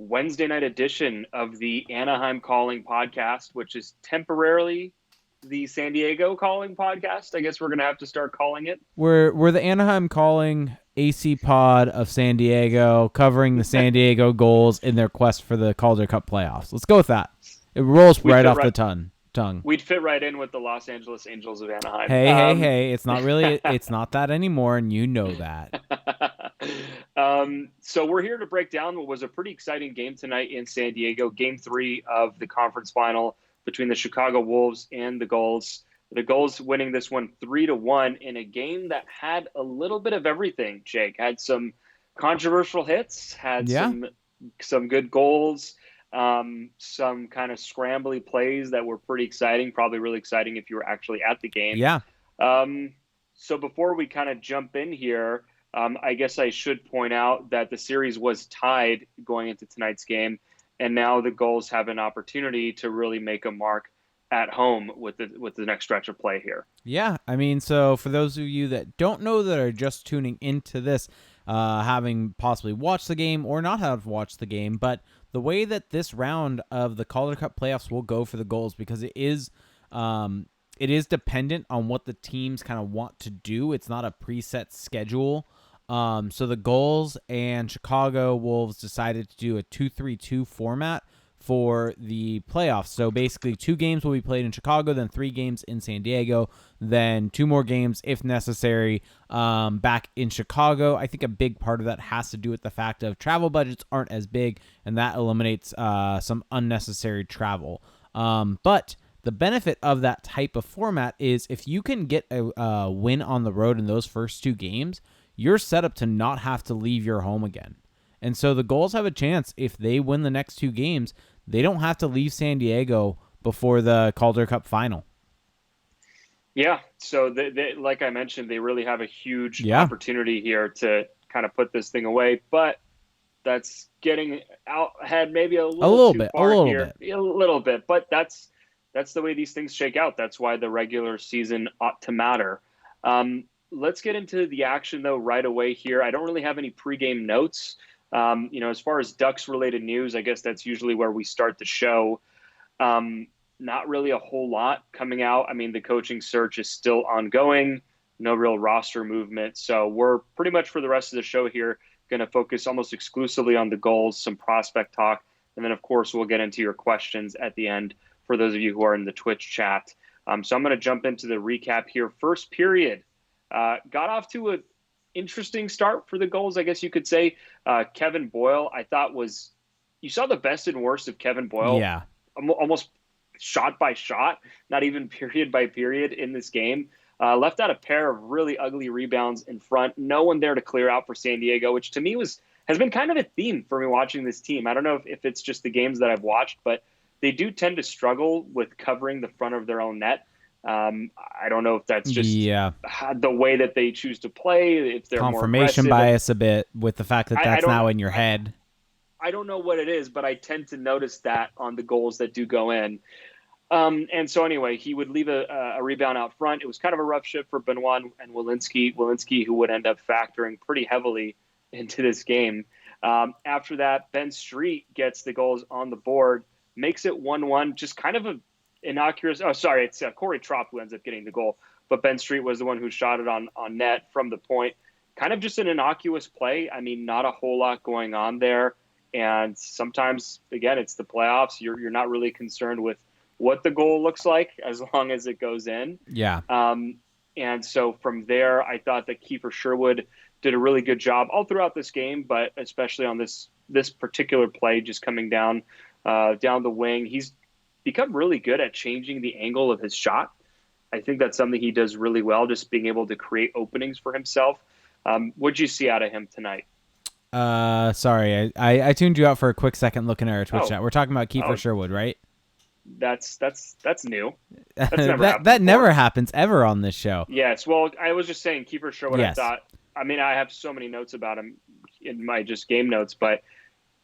Wednesday night edition of the Anaheim Calling podcast, which is temporarily the San Diego Calling podcast. I guess we're going to have to start calling it. We're the Anaheim Calling AC pod of San Diego, covering the San Diego Gulls in their quest for the Calder Cup playoffs. Let's go with that. It rolls right off the tongue. We'd fit right in with the Los Angeles Angels of Anaheim. Hey, it's not really, it's not that anymore, and you know that. So we're here to break down what was a pretty exciting game tonight in San Diego, Game 3 of the conference final between the Chicago Wolves and the Gulls. The Gulls winning this one 3-1 in a game that had a little bit of everything, Jake. Had some controversial hits, had some good goals, some kind of scrambly plays that were pretty exciting, probably really exciting if you were actually at the game. Yeah. So before we kind of jump in here, I guess I should point out that the series was tied going into tonight's game, and now the Gulls have an opportunity to really make a mark at home with the next stretch of play here. Yeah, I mean, so for those of you that don't know, that are just tuning into this, having possibly watched the game or not have watched the game, but the way that this round of the Calder Cup playoffs will go for the Gulls, because it is dependent on what the teams kind of want to do. It's not a preset schedule. So the Gulls and Chicago Wolves decided to do a 2-3-2 format for the playoffs. So basically 2 games will be played in Chicago, then 3 games in San Diego, then 2 more games if necessary back in Chicago. I think a big part of that has to do with the fact of travel budgets aren't as big, and that eliminates some unnecessary travel. But the benefit of that type of format is if you can get a win on the road in those first 2 games, you're set up to not have to leave your home again. And so the Gulls have a chance, if they win the next 2 games, they don't have to leave San Diego before the Calder Cup final. Yeah, so they, like I mentioned, they really have a huge opportunity here to kind of put this thing away, but that's getting out ahead maybe a little bit, but that's the way these things shake out. That's why the regular season ought to matter. Let's get into the action, though, right away here. I don't really have any pregame notes. As far as Ducks-related news, I guess that's usually where we start the show. Not really a whole lot coming out. I mean, the coaching search is still ongoing. No real roster movement. So we're pretty much for the rest of the show here going to focus almost exclusively on the Gulls, some prospect talk, and then, of course, we'll get into your questions at the end for those of you who are in the Twitch chat. So I'm going to jump into the recap here. First period. Got off to an interesting start for the Gulls, I guess you could say. Kevin Boyle, I thought you saw the best and worst of Kevin Boyle. Yeah. Almost shot by shot, not even period by period in this game. Left out a pair of really ugly rebounds in front. No one there to clear out for San Diego, which to me has been kind of a theme for me watching this team. I don't know if it's just the games that I've watched, but they do tend to struggle with covering the front of their own net. I don't know if that's just the way that they choose to play, if they're confirmation more bias a bit with the fact that that's now in your head. I don't know what it is, but I tend to notice that on the goals that do go in. And so anyway, he would leave a rebound out front. It was kind of a rough shift for Benoit and Walensky, who would end up factoring pretty heavily into this game. After that, Ben Street gets the goals on the board, makes it 1-1, just kind of innocuous. Oh, sorry, it's Corey Tropp who ends up getting the goal, but Ben Street was the one who shot it on net from the point. Kind of just an innocuous play. I mean, not a whole lot going on there. And sometimes, again, it's the playoffs. You're not really concerned with what the goal looks like as long as it goes in. Yeah. And so from there, I thought that Kiefer Sherwood did a really good job all throughout this game, but especially on this particular play, just coming down the wing. He's become really good at changing the angle of his shot. I think that's something he does really well, just being able to create openings for himself. What'd you see out of him tonight? Sorry, I tuned you out for a quick second looking at our Twitch chat. We're talking about Kiefer Sherwood, right? That's new. That never happens ever on this show. Yes, well, I was just saying Kiefer Sherwood. Yes. I have so many notes about him in my just game notes, but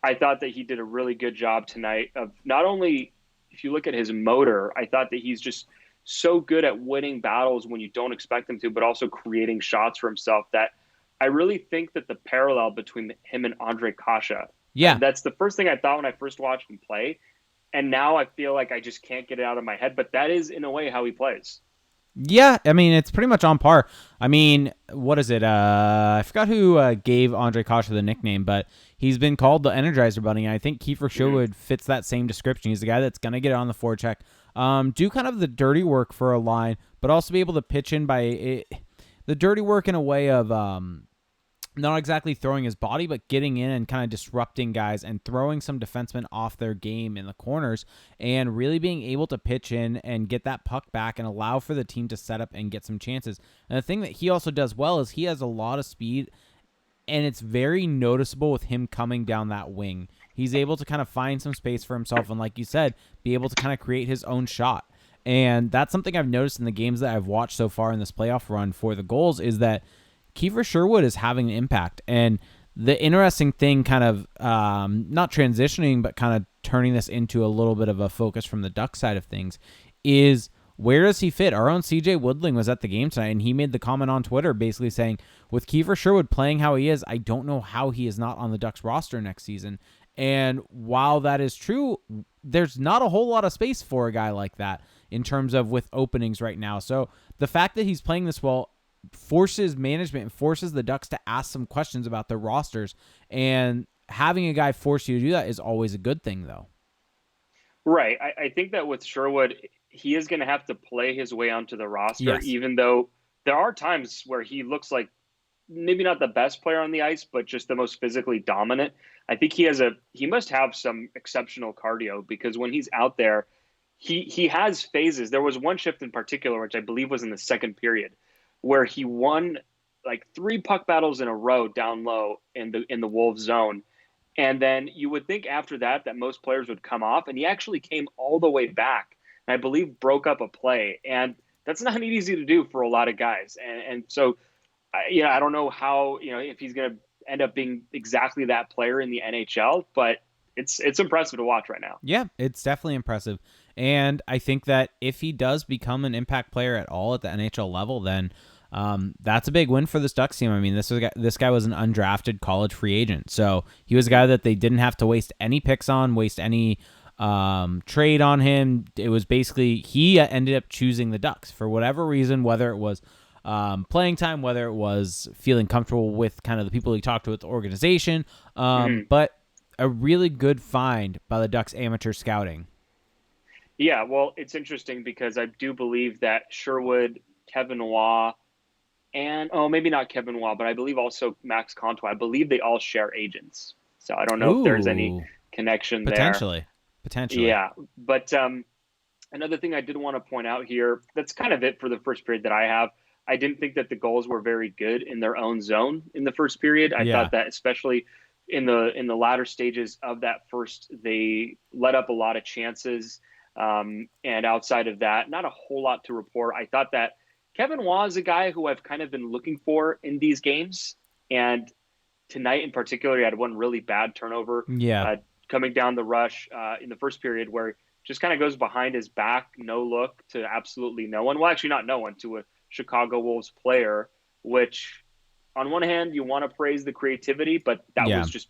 I thought that he did a really good job tonight of not only, if you look at his motor, I thought that he's just so good at winning battles when you don't expect him to, but also creating shots for himself, that I really think that the parallel between him and Andre Kasha Yeah. And that's the first thing I thought when I first watched him play. And now I feel like I just can't get it out of my head. But that is, in a way, how he plays. Yeah, I mean, it's pretty much on par. I mean, what is it? I forgot who gave Andre Kasha the nickname, but he's been called the Energizer Bunny. And I think Kiefer Sherwood fits that same description. He's the guy that's going to get on the forecheck, do kind of the dirty work for a line, but also be able to pitch in the dirty work in a way of not exactly throwing his body, but getting in and kind of disrupting guys and throwing some defensemen off their game in the corners and really being able to pitch in and get that puck back and allow for the team to set up and get some chances. And the thing that he also does well is he has a lot of speed, and it's very noticeable with him coming down that wing. He's able to kind of find some space for himself and, like you said, be able to kind of create his own shot. And that's something I've noticed in the games that I've watched so far in this playoff run for the Gulls is that Kiefer Sherwood is having an impact. And the interesting thing kind of not transitioning, but kind of turning this into a little bit of a focus from the Duck side of things is where does he fit? Our own CJ Woodling was at the game tonight, and he made the comment on Twitter basically saying, with Kiefer Sherwood playing how he is, I don't know how he is not on the Ducks roster next season. And while that is true, there's not a whole lot of space for a guy like that in terms of with openings right now. So the fact that he's playing this well forces management and forces the Ducks to ask some questions about their rosters, and having a guy force you to do that is always a good thing, though. Right. I think that with Sherwood, he is going to have to play his way onto the roster, even though there are times where he looks like maybe not the best player on the ice, but just the most physically dominant. I think he must have some exceptional cardio, because when he's out there, he has phases. There was one shift in particular, which I believe was in the second period, where he won like 3 puck battles in a row down low in the Wolves zone. And then you would think after that most players would come off, and he actually came all the way back, and I believe broke up a play. And that's not easy to do for a lot of guys. And so, I don't know how, if he's going to end up being exactly that player in the NHL, but it's impressive to watch right now. Yeah, it's definitely impressive. And I think that if he does become an impact player at all at the NHL level, then that's a big win for this Ducks team. I mean, this guy was an undrafted college free agent. So he was a guy that they didn't have to waste any picks on, waste any trade on him. It was basically he ended up choosing the Ducks for whatever reason, whether it was playing time, whether it was feeling comfortable with kind of the people he talked to at the organization. But a really good find by the Ducks amateur scouting. Yeah, well, it's interesting because I do believe that Sherwood, Kevin Waugh, and maybe not Kevin Waugh, but I believe also Max Comtois, I believe they all share agents. So I don't know if there's any connection Potentially. Yeah, but another thing I did want to point out here, that's kind of it for the first period that I have. I didn't think that the Gulls were very good in their own zone in the first period. I thought that especially in the latter stages of that first, they let up a lot of chances. And outside of that, not a whole lot to report. I thought that Kevin Waugh is a guy who I've kind of been looking for in these games. And tonight in particular, he had one really bad turnover coming down the rush in the first period, where just kind of goes behind his back, no look to absolutely no one. Well, actually not no one, to a Chicago Wolves player, which on one hand, you want to praise the creativity, but that was just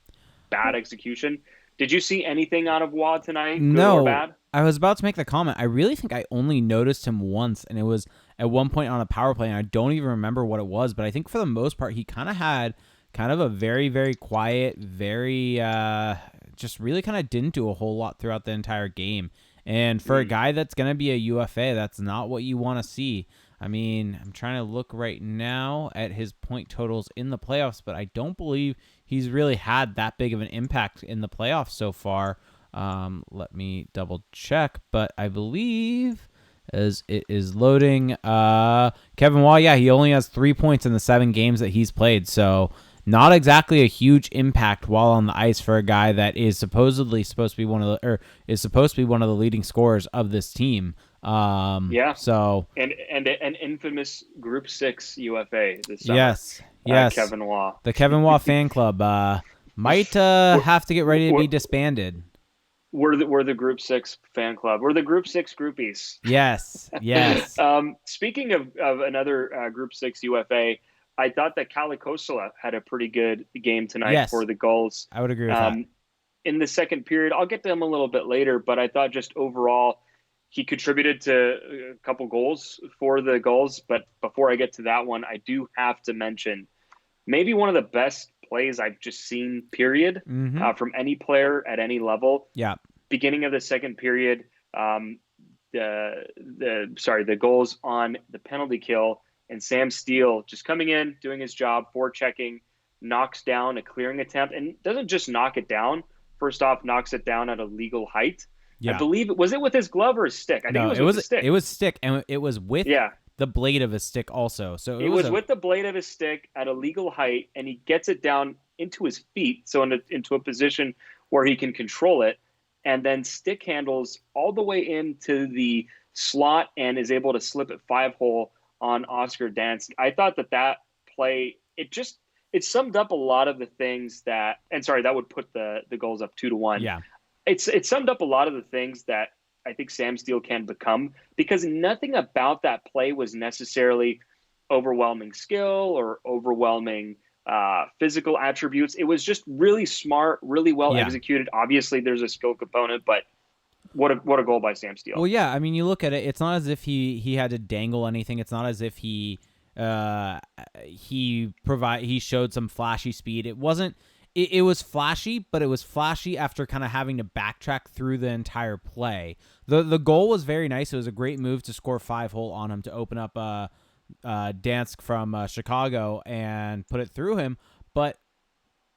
bad execution. Did you see anything out of Waugh tonight, good or bad? I was about to make the comment. I really think I only noticed him once, and it was at one point on a power play, and I don't even remember what it was, but I think for the most part, he kind of had kind of a very, very quiet, very just really kind of didn't do a whole lot throughout the entire game. And for a guy that's going to be a UFA, that's not what you want to see. I mean, I'm trying to look right now at his point totals in the playoffs, but I don't believe he's really had that big of an impact in the playoffs so far. Let me double check, but I believe as it is loading, Kevin Waugh, he only has 3 points in the 7 games that he's played, so not exactly a huge impact while on the ice for a guy that is supposedly supposed to be one of the leading scorers of this team. So and an infamous Group 6 UFA this summer. Yes, Kevin Waugh. The Kevin Waugh fan club might have to get ready to be disbanded. We're the Group 6 fan club. We're the Group 6 groupies. Yes. Speaking of another Group 6 UFA, I thought that Kalle Kossila had a pretty good game tonight for the Gulls. I would agree with that. in the second period. I'll get to him a little bit later, but I thought just overall he contributed to a couple goals for the Gulls. But before I get to that one, I do have to mention maybe one of the best plays I've just seen, period, from any player at any level. Yeah. Beginning of the second period, the Gulls on the penalty kill, and Sam Steele just coming in, doing his job, forechecking, knocks down a clearing attempt, and doesn't just knock it down. First off, knocks it down at a legal height. Yeah. I believe was it with his glove or his stick? I think it was with his stick. It was stick, and it was with the blade of his stick also. So it was with the blade of his stick at a legal height, and he gets it down into his feet, so into a position where he can control it, and then stick handles all the way into the slot and is able to slip it 5-hole on Oscar Dansk. I thought that play, it summed up a lot of the things that would put the Gulls up 2-1. Yeah. It summed up a lot of the things that I think Sam Steele can become, because nothing about that play was necessarily overwhelming skill or overwhelming physical attributes. It was just really smart, really well executed. Obviously, there's a skill component, but what a goal by Sam Steele. Well, yeah, I mean, you look at it, it's not as if he had to dangle anything. It's not as if he showed some flashy speed. It wasn't. It was flashy, but it was flashy after kind of having to backtrack through the entire play. The goal was very nice. It was a great move to score 5-hole on him to open up Dansk from Chicago and put it through him. But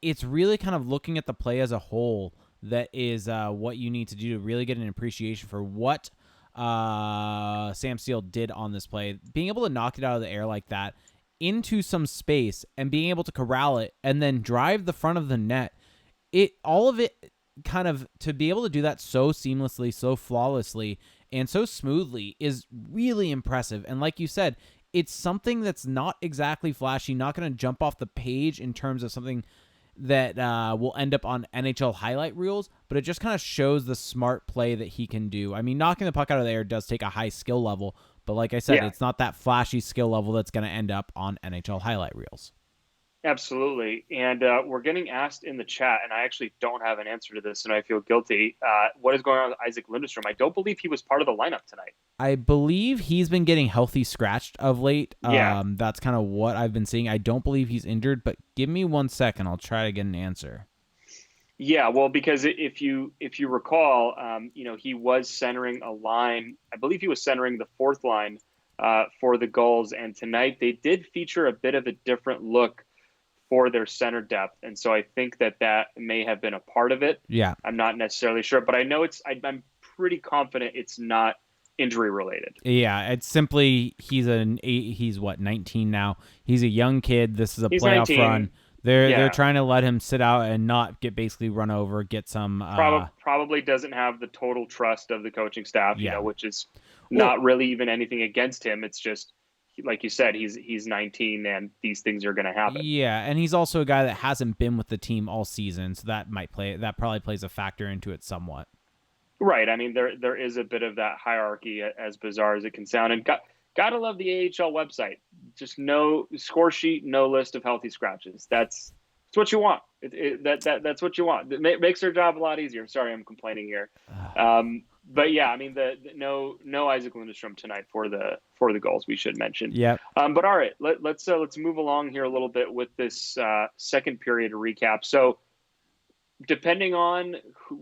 it's really kind of looking at the play as a whole that is what you need to do to really get an appreciation for what Sam Steele did on this play. Being able to knock it out of the air like that into some space and being able to corral it and then drive the front of the net, all of it kind of, to be able to do that so seamlessly, so flawlessly, and so smoothly is really impressive. And like you said, it's something that's not exactly flashy, not going to jump off the page in terms of something that will end up on NHL highlight reels, but it just kind of shows the smart play that he can do. I mean, knocking the puck out of the air does take a high skill level, but like I said, it's not that flashy skill level that's going to end up on NHL highlight reels. Absolutely. And we're getting asked in the chat, and I actually don't have an answer to this, and I feel guilty. What is going on with Isaac Lundestrom? I don't believe he was part of the lineup tonight. I believe he's been getting healthy scratched of late. That's kind of what I've been seeing. I don't believe he's injured, but give me 1 second. I'll try to get an answer. Yeah, well, because if you recall, he was centering a line. I believe he was centering the fourth line for the Gulls, and tonight they did feature a bit of a different look for their center depth, and so I think that may have been a part of it. Yeah, I'm not necessarily sure, but I know I'm pretty confident it's not injury related. Yeah, it's simply he's 19 now. He's a young kid. This is a playoff 19. Run. They're trying to let him sit out and not get basically run over, get some probably doesn't have the total trust of the coaching staff, which is not really even anything against him. It's just, like you said, he's 19 and these things are going to happen. Yeah, and he's also a guy that hasn't been with the team all season, so that probably plays a factor into it somewhat. Right. I mean, there is a bit of that hierarchy, as bizarre as it can sound, and gotta love the AHL website. Just no score sheet, no list of healthy scratches. That's what you want. That's what you want. It makes their job a lot easier. Sorry, I'm complaining here. But yeah, I mean, no Isaac Lundestrom tonight for the Gulls, we should mention. Yeah. But all right, let's move along here a little bit with this second period recap. So, depending on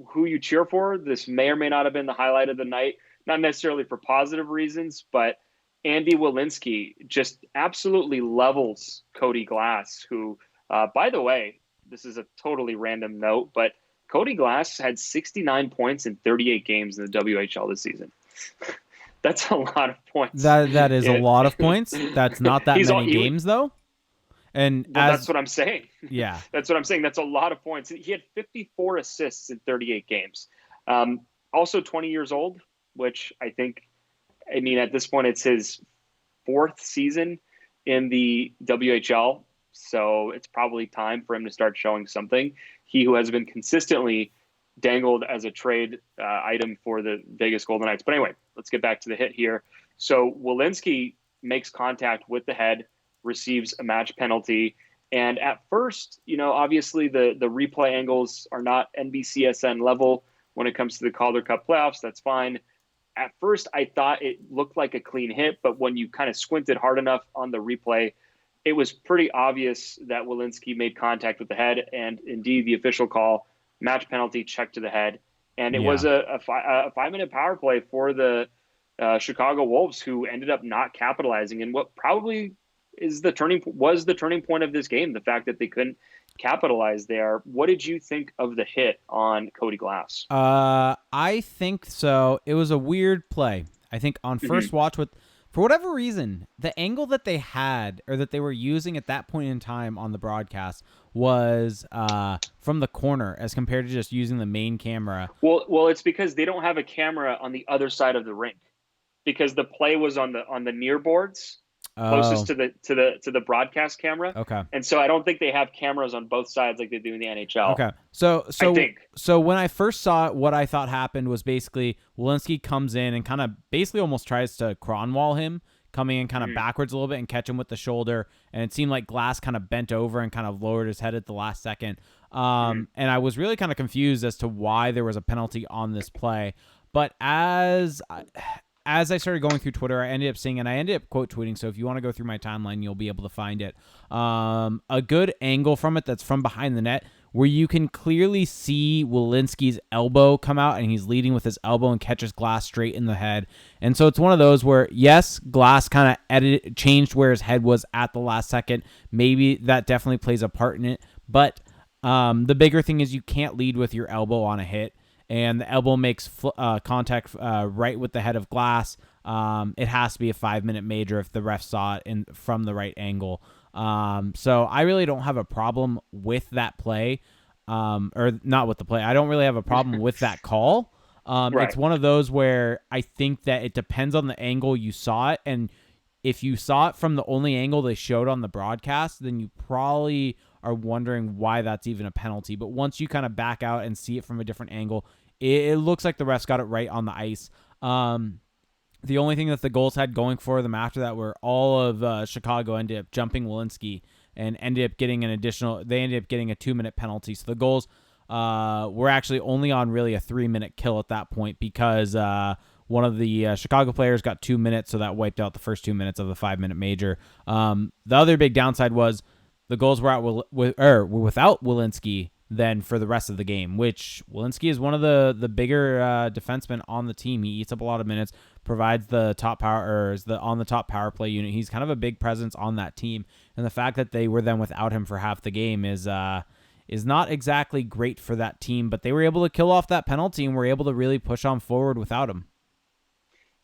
who you cheer for, this may or may not have been the highlight of the night. Not necessarily for positive reasons, but Andy Welinski just absolutely levels Cody Glass, who, by the way, this is a totally random note, but Cody Glass had 69 points in 38 games in the WHL this season. That's a lot of points. That is a lot of points. That's not that many games, though. And that's what I'm saying. Yeah. That's what I'm saying. That's a lot of points. He had 54 assists in 38 games. Also 20 years old, which I mean, at this point, it's his fourth season in the WHL. So it's probably time for him to start showing something. He who has been consistently dangled as a trade item for the Vegas Golden Knights. But anyway, let's get back to the hit here. So Welinski makes contact with the head, receives a match penalty, And at first, obviously the replay angles are not NBCSN level when it comes to the Calder Cup playoffs. That's fine. At first, I thought it looked like a clean hit, but when you kind of squinted hard enough on the replay, it was pretty obvious that Welinski made contact with the head, and indeed the official call, match penalty, check to the head. And it was a 5-minute power play for the Chicago Wolves, who ended up not capitalizing in what probably was the turning point of this game, the fact that they couldn't capitalize there. What did you think of the hit on Cody Glass? I think so. It was a weird play. I think on first watch, for whatever reason, the angle that they had or that they were using at that point in time on the broadcast was from the corner as compared to just using the main camera. Well, it's because they don't have a camera on the other side of the rink, because the play was on the near boards closest to the broadcast camera. Okay. And so I don't think they have cameras on both sides like they do in the NHL. Okay. So when I first saw it, what I thought happened was basically Welinski comes in and kind of basically almost tries to Cronwall him, coming in kind of backwards a little bit and catch him with the shoulder. And it seemed like Glass kind of bent over and kind of lowered his head at the last second. And I was really kind of confused as to why there was a penalty on this play. But as I started going through Twitter, I ended up seeing, and I ended up quote tweeting. So if you want to go through my timeline, you'll be able to find it. A good angle from it that's from behind the net, where you can clearly see Welinski's elbow come out, and he's leading with his elbow and catches Glass straight in the head. And so it's one of those where, yes, Glass kind of changed where his head was at the last second. Maybe that definitely plays a part in it. But the bigger thing is you can't lead with your elbow on a hit. And the elbow makes contact right with the head of Glass. It has to be a 5-minute major if the ref saw it from the right angle. So I really don't have a problem with that play, or not with the play. I don't really have a problem with that call. Right. It's one of those where I think that it depends on the angle you saw it. And if you saw it from the only angle they showed on the broadcast, then you probably are wondering why that's even a penalty. But once you kind of back out and see it from a different angle, it looks like the refs got it right on the ice. The only thing that the Gulls had going for them after that were all of Chicago ended up jumping Welinski and ended up getting they ended up getting a 2-minute penalty. So the Gulls were actually only on really a 3-minute kill at that point, because one of the Chicago players got 2 minutes, so that wiped out the first 2 minutes of the 5-minute major. The other big downside was the Gulls were without Welinski then for the rest of the game, which Welinski is one of the bigger defensemen on the team. He eats up a lot of minutes, provides the top power, or is on the top power play unit. He's kind of a big presence on that team, and the fact that they were then without him for half the game is not exactly great for that team. But they were able to kill off that penalty and were able to really push on forward without him.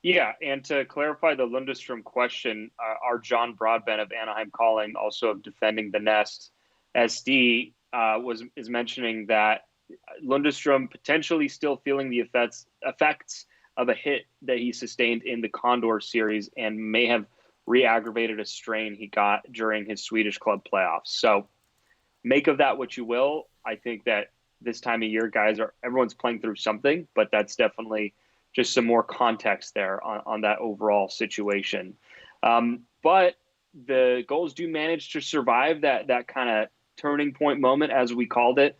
Yeah, and to clarify the Lundestrom question, our John Broadbent of Anaheim Calling, also of Defending the Nest SD, is mentioning that Lundestrom potentially still feeling the effects of a hit that he sustained in the Condor series and may have re-aggravated a strain he got during his Swedish club playoffs. So make of that what you will. I think that this time of year, everyone's playing through something, but that's definitely just some more context there on that overall situation. But the Gulls do manage to survive that kind of turning point moment, as we called it.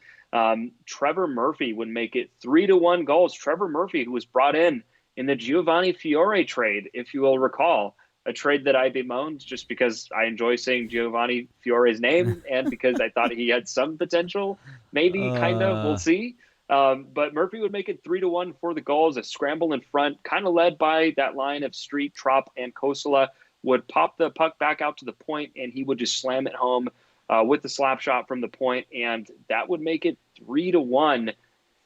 Trevor Murphy would make it 3-1 Gulls. Trevor Murphy, who was brought in the Giovanni Fiore trade, if you will recall, a trade that I bemoaned just because I enjoy saying Giovanni Fiore's name and because I thought he had some potential, maybe, kind of, we'll see. But Murphy would make it 3-1 for the Gulls. A scramble in front, kind of led by that line of Street, Trop, and Kosela, would pop the puck back out to the point, and he would just slam it home with the slap shot from the point, and that would make it 3-1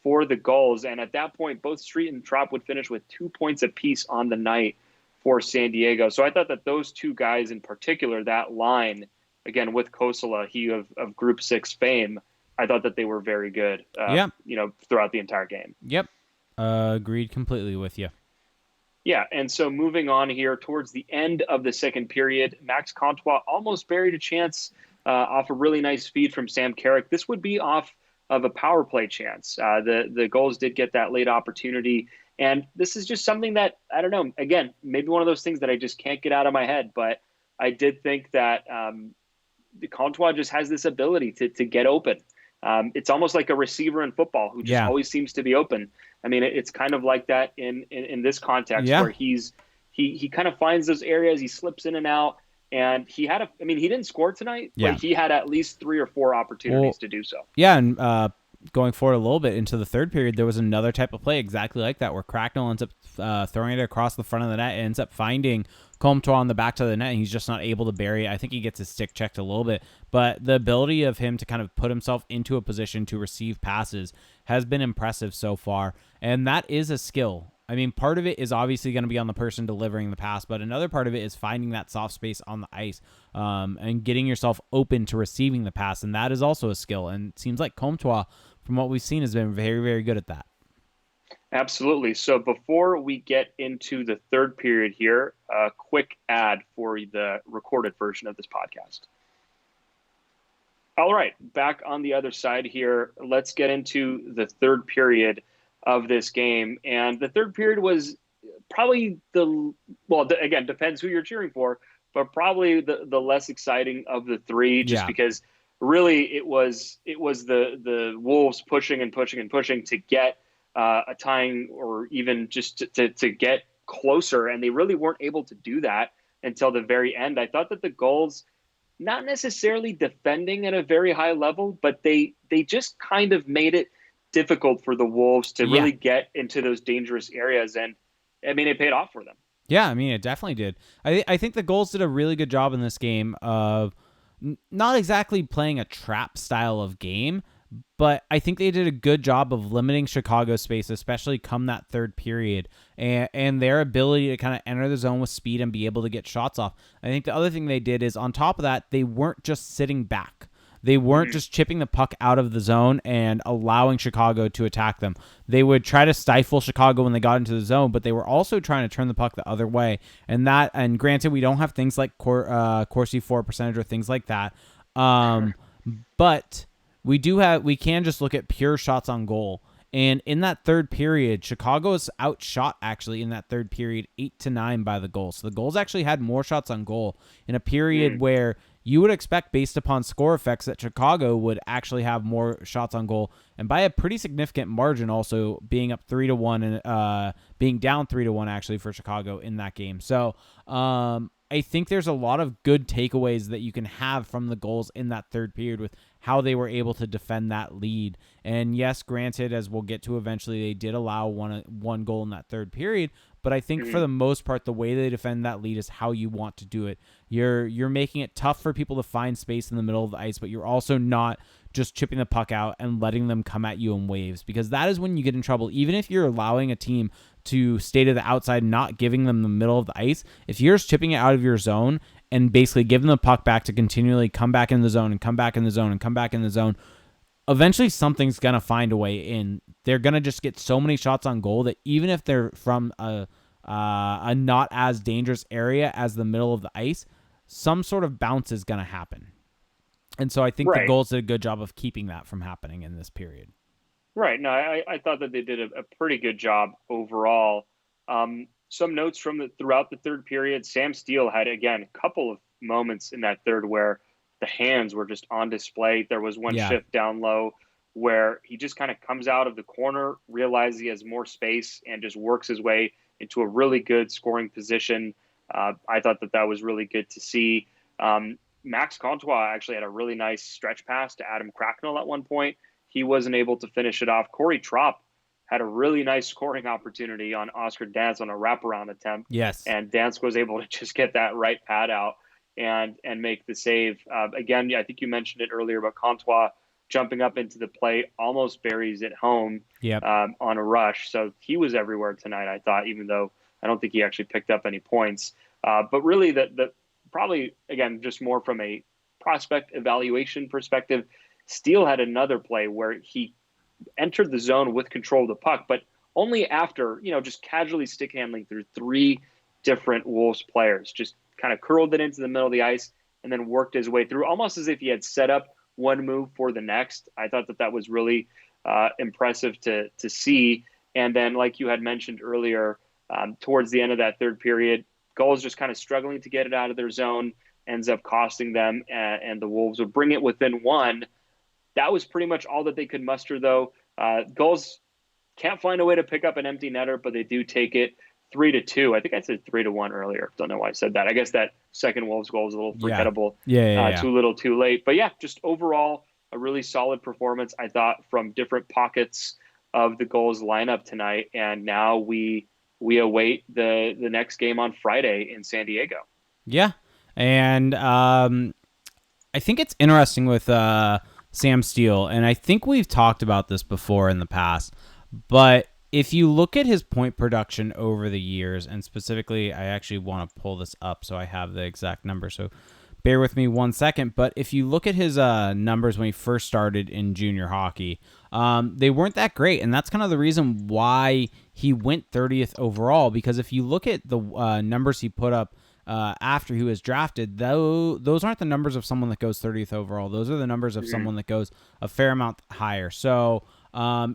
for the Gulls. And at that point, both Street and Trop would finish with 2 points apiece on the night for San Diego. So I thought that those two guys in particular, that line, again, with Kosela, he of Group 6 fame, I thought that they were very good, throughout the entire game. Yep. Agreed completely with you. Yeah, and so moving on here towards the end of the second period, Max Comtois almost buried a chance off a really nice feed from Sam Carrick. This would be off of a power play chance. The Gulls did get that late opportunity, and this is just something that, I don't know, again, maybe one of those things that I just can't get out of my head, but I did think that Comtois just has this ability to get open. It's almost like a receiver in football who just always seems to be open. I mean, it's kind of like that in this context where he kind of finds those areas, he slips in and out, and he didn't score tonight, but he had at least 3 or 4 opportunities to do so. Yeah, and going forward a little bit into the third period, there was another type of play exactly like that where Cracknell ends up throwing it across the front of the net and ends up finding Comtois on the back of the net, and he's just not able to bury it. I think he gets his stick checked a little bit, but the ability of him to kind of put himself into a position to receive passes has been impressive so far, and that is a skill. I mean, part of it is obviously going to be on the person delivering the pass, but another part of it is finding that soft space on the ice and getting yourself open to receiving the pass, and that is also a skill, and it seems like Comtois, from what we've seen, has been very, very good at that. Absolutely. So before we get into the third period here, a quick ad for the recorded version of this podcast. All right, back on the other side here. Let's get into the third period of this game. And the third period was probably again, depends who you're cheering for, but probably the less exciting of the three, just because really it was the Wolves pushing and pushing and pushing to get a tying or even just to get closer, and they really weren't able to do that until the very end. I thought that the Gulls, not necessarily defending at a very high level, but they just kind of made it difficult for the Wolves to really get into those dangerous areas, and I mean, it paid off for them. Yeah, I mean, it definitely did. I think the Gulls did a really good job in this game of not exactly playing a trap style of game, but I think they did a good job of limiting Chicago's space, especially come that third period, and their ability to kind of enter the zone with speed and be able to get shots off. I think the other thing they did is, on top of that, they weren't just sitting back. They weren't just chipping the puck out of the zone and allowing Chicago to attack them. They would try to stifle Chicago when they got into the zone, but they were also trying to turn the puck the other way. And granted, we don't have things like Corsi for percentage or things like that, but we can just look at pure shots on goal. And in that third period, Chicago is outshot actually in that third period 8-9 by the Gulls. So the Gulls actually had more shots on goal in a period where you would expect, based upon score effects, that Chicago would actually have more shots on goal, and by a pretty significant margin, also being up 3-1 and being down 3-1 actually for Chicago in that game. So I think there's a lot of good takeaways that you can have from the Gulls in that third period with how they were able to defend that lead. And yes, granted, as we'll get to eventually, they did allow one goal in that third period, but I think for the most part, the way they defend that lead is how you want to do it. You're making it tough for people to find space in the middle of the ice, but you're also not just chipping the puck out and letting them come at you in waves, because that is when you get in trouble. Even if you're allowing a team to stay to the outside, not giving them the middle of the ice, if you're just chipping it out of your zone and basically giving the puck back to continually come back in the zone and come back in the zone and come back in the zone, eventually something's going to find a way in. They're going to just get so many shots on goal that even if they're from a not as dangerous area as the middle of the ice, some sort of bounce is going to happen. And so I think the Gulls did a good job of keeping that from happening in this period. Right. No, I thought that they did a pretty good job overall. Some notes from throughout the third period. Sam Steele had, again, a couple of moments in that third where the hands were just on display. There was one shift down low where he just kind of comes out of the corner, realizes he has more space, and just works his way into a really good scoring position. I thought that was really good to see. Max Comtois actually had a really nice stretch pass to Adam Cracknell at one point. He wasn't able to finish it off. Corey Tropp had a really nice scoring opportunity on Oscar Dansk on a wraparound attempt. Yes. And Dansk was able to just get that right pad out and make the save. Again, I think you mentioned it earlier, but Comtois jumping up into the play almost buries it home on a rush. So he was everywhere tonight, I thought, even though I don't think he actually picked up any points. But really, the probably, again, just more from a prospect evaluation perspective, Steele had another play where he entered the zone with control of the puck, but only after, just casually stick handling through 3 different Wolves players, just kind of curled it into the middle of the ice and then worked his way through, almost as if he had set up one move for the next. I thought that was really impressive to see. And then, like you had mentioned earlier, towards the end of that third period, Gulls just kind of struggling to get it out of their zone. ends up costing them, and the Wolves would bring it within one. That was pretty much all that they could muster, though. Gulls can't find a way to pick up an empty netter, but they do take it 3-2. I think I said 3-1 earlier. Don't know why I said that. I guess that second Wolves goal is a little forgettable. Too little, too late. But yeah, just overall a really solid performance, I thought, from different pockets of the Gulls lineup tonight. And now we await the next game on Friday in San Diego. Yeah, and I think it's interesting with Sam Steele, and I think we've talked about this before in the past, but if you look at his point production over the years, and specifically, I actually want to pull this up so I have the exact number, so bear with me 1 second, but if you look at his numbers when he first started in junior hockey, they weren't that great, and that's kind of the reason why he went 30th overall, because if you look at the numbers he put up after he was drafted, those aren't the numbers of someone that goes 30th overall. Those are the numbers of someone that goes a fair amount higher. So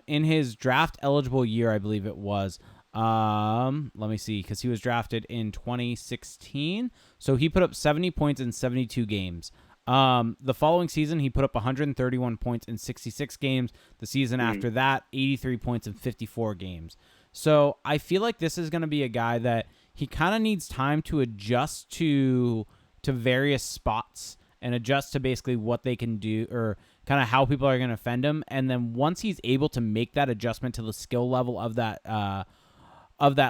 in his draft eligible year, I believe it was, let me see, because he was drafted in 2016. So he put up 70 points in 72 games. The following season, he put up 131 points in 66 games. The season after that, 83 points in 54 games. So I feel like this is going to be a guy that he kind of needs time to adjust to various spots and adjust to basically what they can do, or kind of how people are going to offend him. And then once he's able to make that adjustment to the skill level of that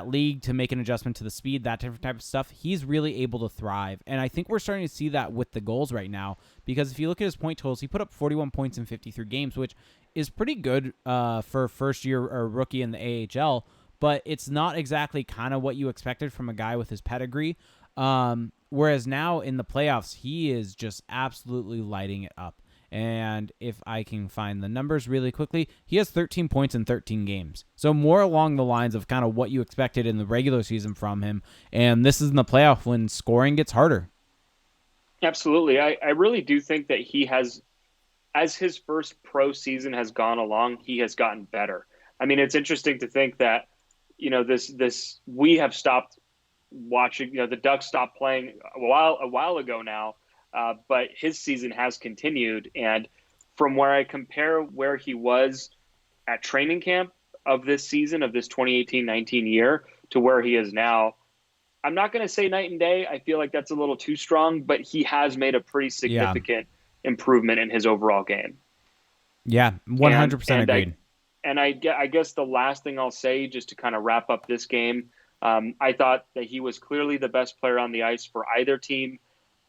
league, to make an adjustment to the speed, that different type of stuff, he's really able to thrive. And I think we're starting to see that with the Gulls right now, because if you look at his point totals, he put up 41 points in 53 games, which is pretty good for a first-year or rookie in the AHL, but it's not exactly kind of what you expected from a guy with his pedigree. Whereas now in the playoffs, he is just absolutely lighting it up. And if I can find the numbers really quickly, he has 13 points in 13 games. So more along the lines of kind of what you expected in the regular season from him. And this is in the playoff when scoring gets harder. Absolutely. I really do think that he has, as his first pro season has gone along, he has gotten better. I mean, it's interesting to think that, this we have stopped watching, the Ducks stopped playing a while ago now, but his season has continued. And from where I compare where he was at training camp of this season, of this 2018-19 year, to where he is now, I'm not going to say night and day. I feel like that's a little too strong, but he has made a pretty significant improvement in his overall game. Yeah, 100% agreed. I guess the last thing I'll say, just to kind of wrap up this game, I thought that he was clearly the best player on the ice for either team.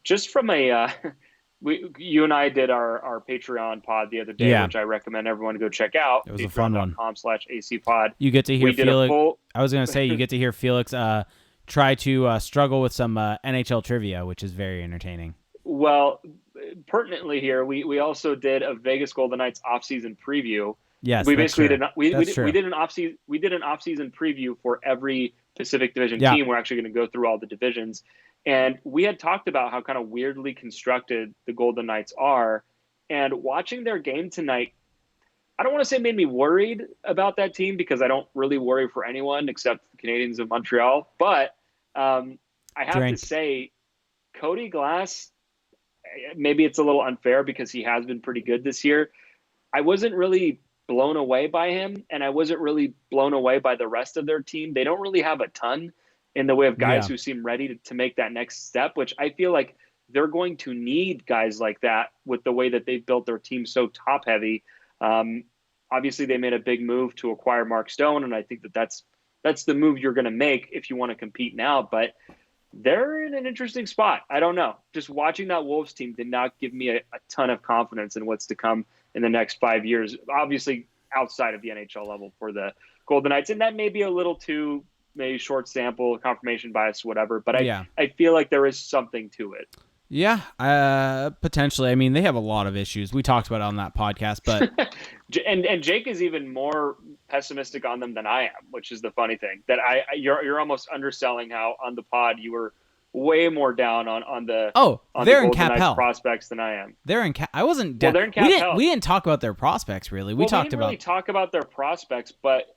Just from you and I did our Patreon pod the other day, which I recommend everyone to go check out. It was a fun one. patreon.com/acpod. You get to hear Felix. I was going to say, you get to hear Felix try to struggle with some NHL trivia, which is very entertaining. Well, pertinently here, we also did a Vegas Golden Knights offseason preview. Yes, we basically did. We did an offseason preview for every Pacific Division team. We're actually going to go through all the divisions, and we had talked about how kind of weirdly constructed the Golden Knights are. And watching their game tonight, I don't want to say made me worried about that team, because I don't really worry for anyone except the Canadiens of Montreal. But I have to say, Cody Glass, maybe it's a little unfair because he has been pretty good this year. I wasn't really blown away by him, and I wasn't really blown away by the rest of their team. They don't really have a ton in the way of guys who seem ready to make that next step, which I feel like they're going to need guys like that with the way that they've built their team so top heavy. Obviously they made a big move to acquire Mark Stone, and I think that's the move you're going to make if you want to compete now, but they're in an interesting spot. I don't know. Just watching that Wolves team did not give me a ton of confidence in what's to come in the next 5 years, obviously outside of the NHL level for the Golden Knights. And that may be a little too maybe short sample, confirmation bias, whatever. But I feel like there is something to it. Yeah, potentially. I mean, they have a lot of issues. We talked about it on that podcast, but and Jake is even more pessimistic on them than I am, which is the funny thing. That you're almost underselling how on the pod you were way more down on the they're in cap hell prospects than I am. They're in cap. I wasn't down. Well, they're in cap hell. We didn't talk about their prospects really. We didn't really talk about their prospects, but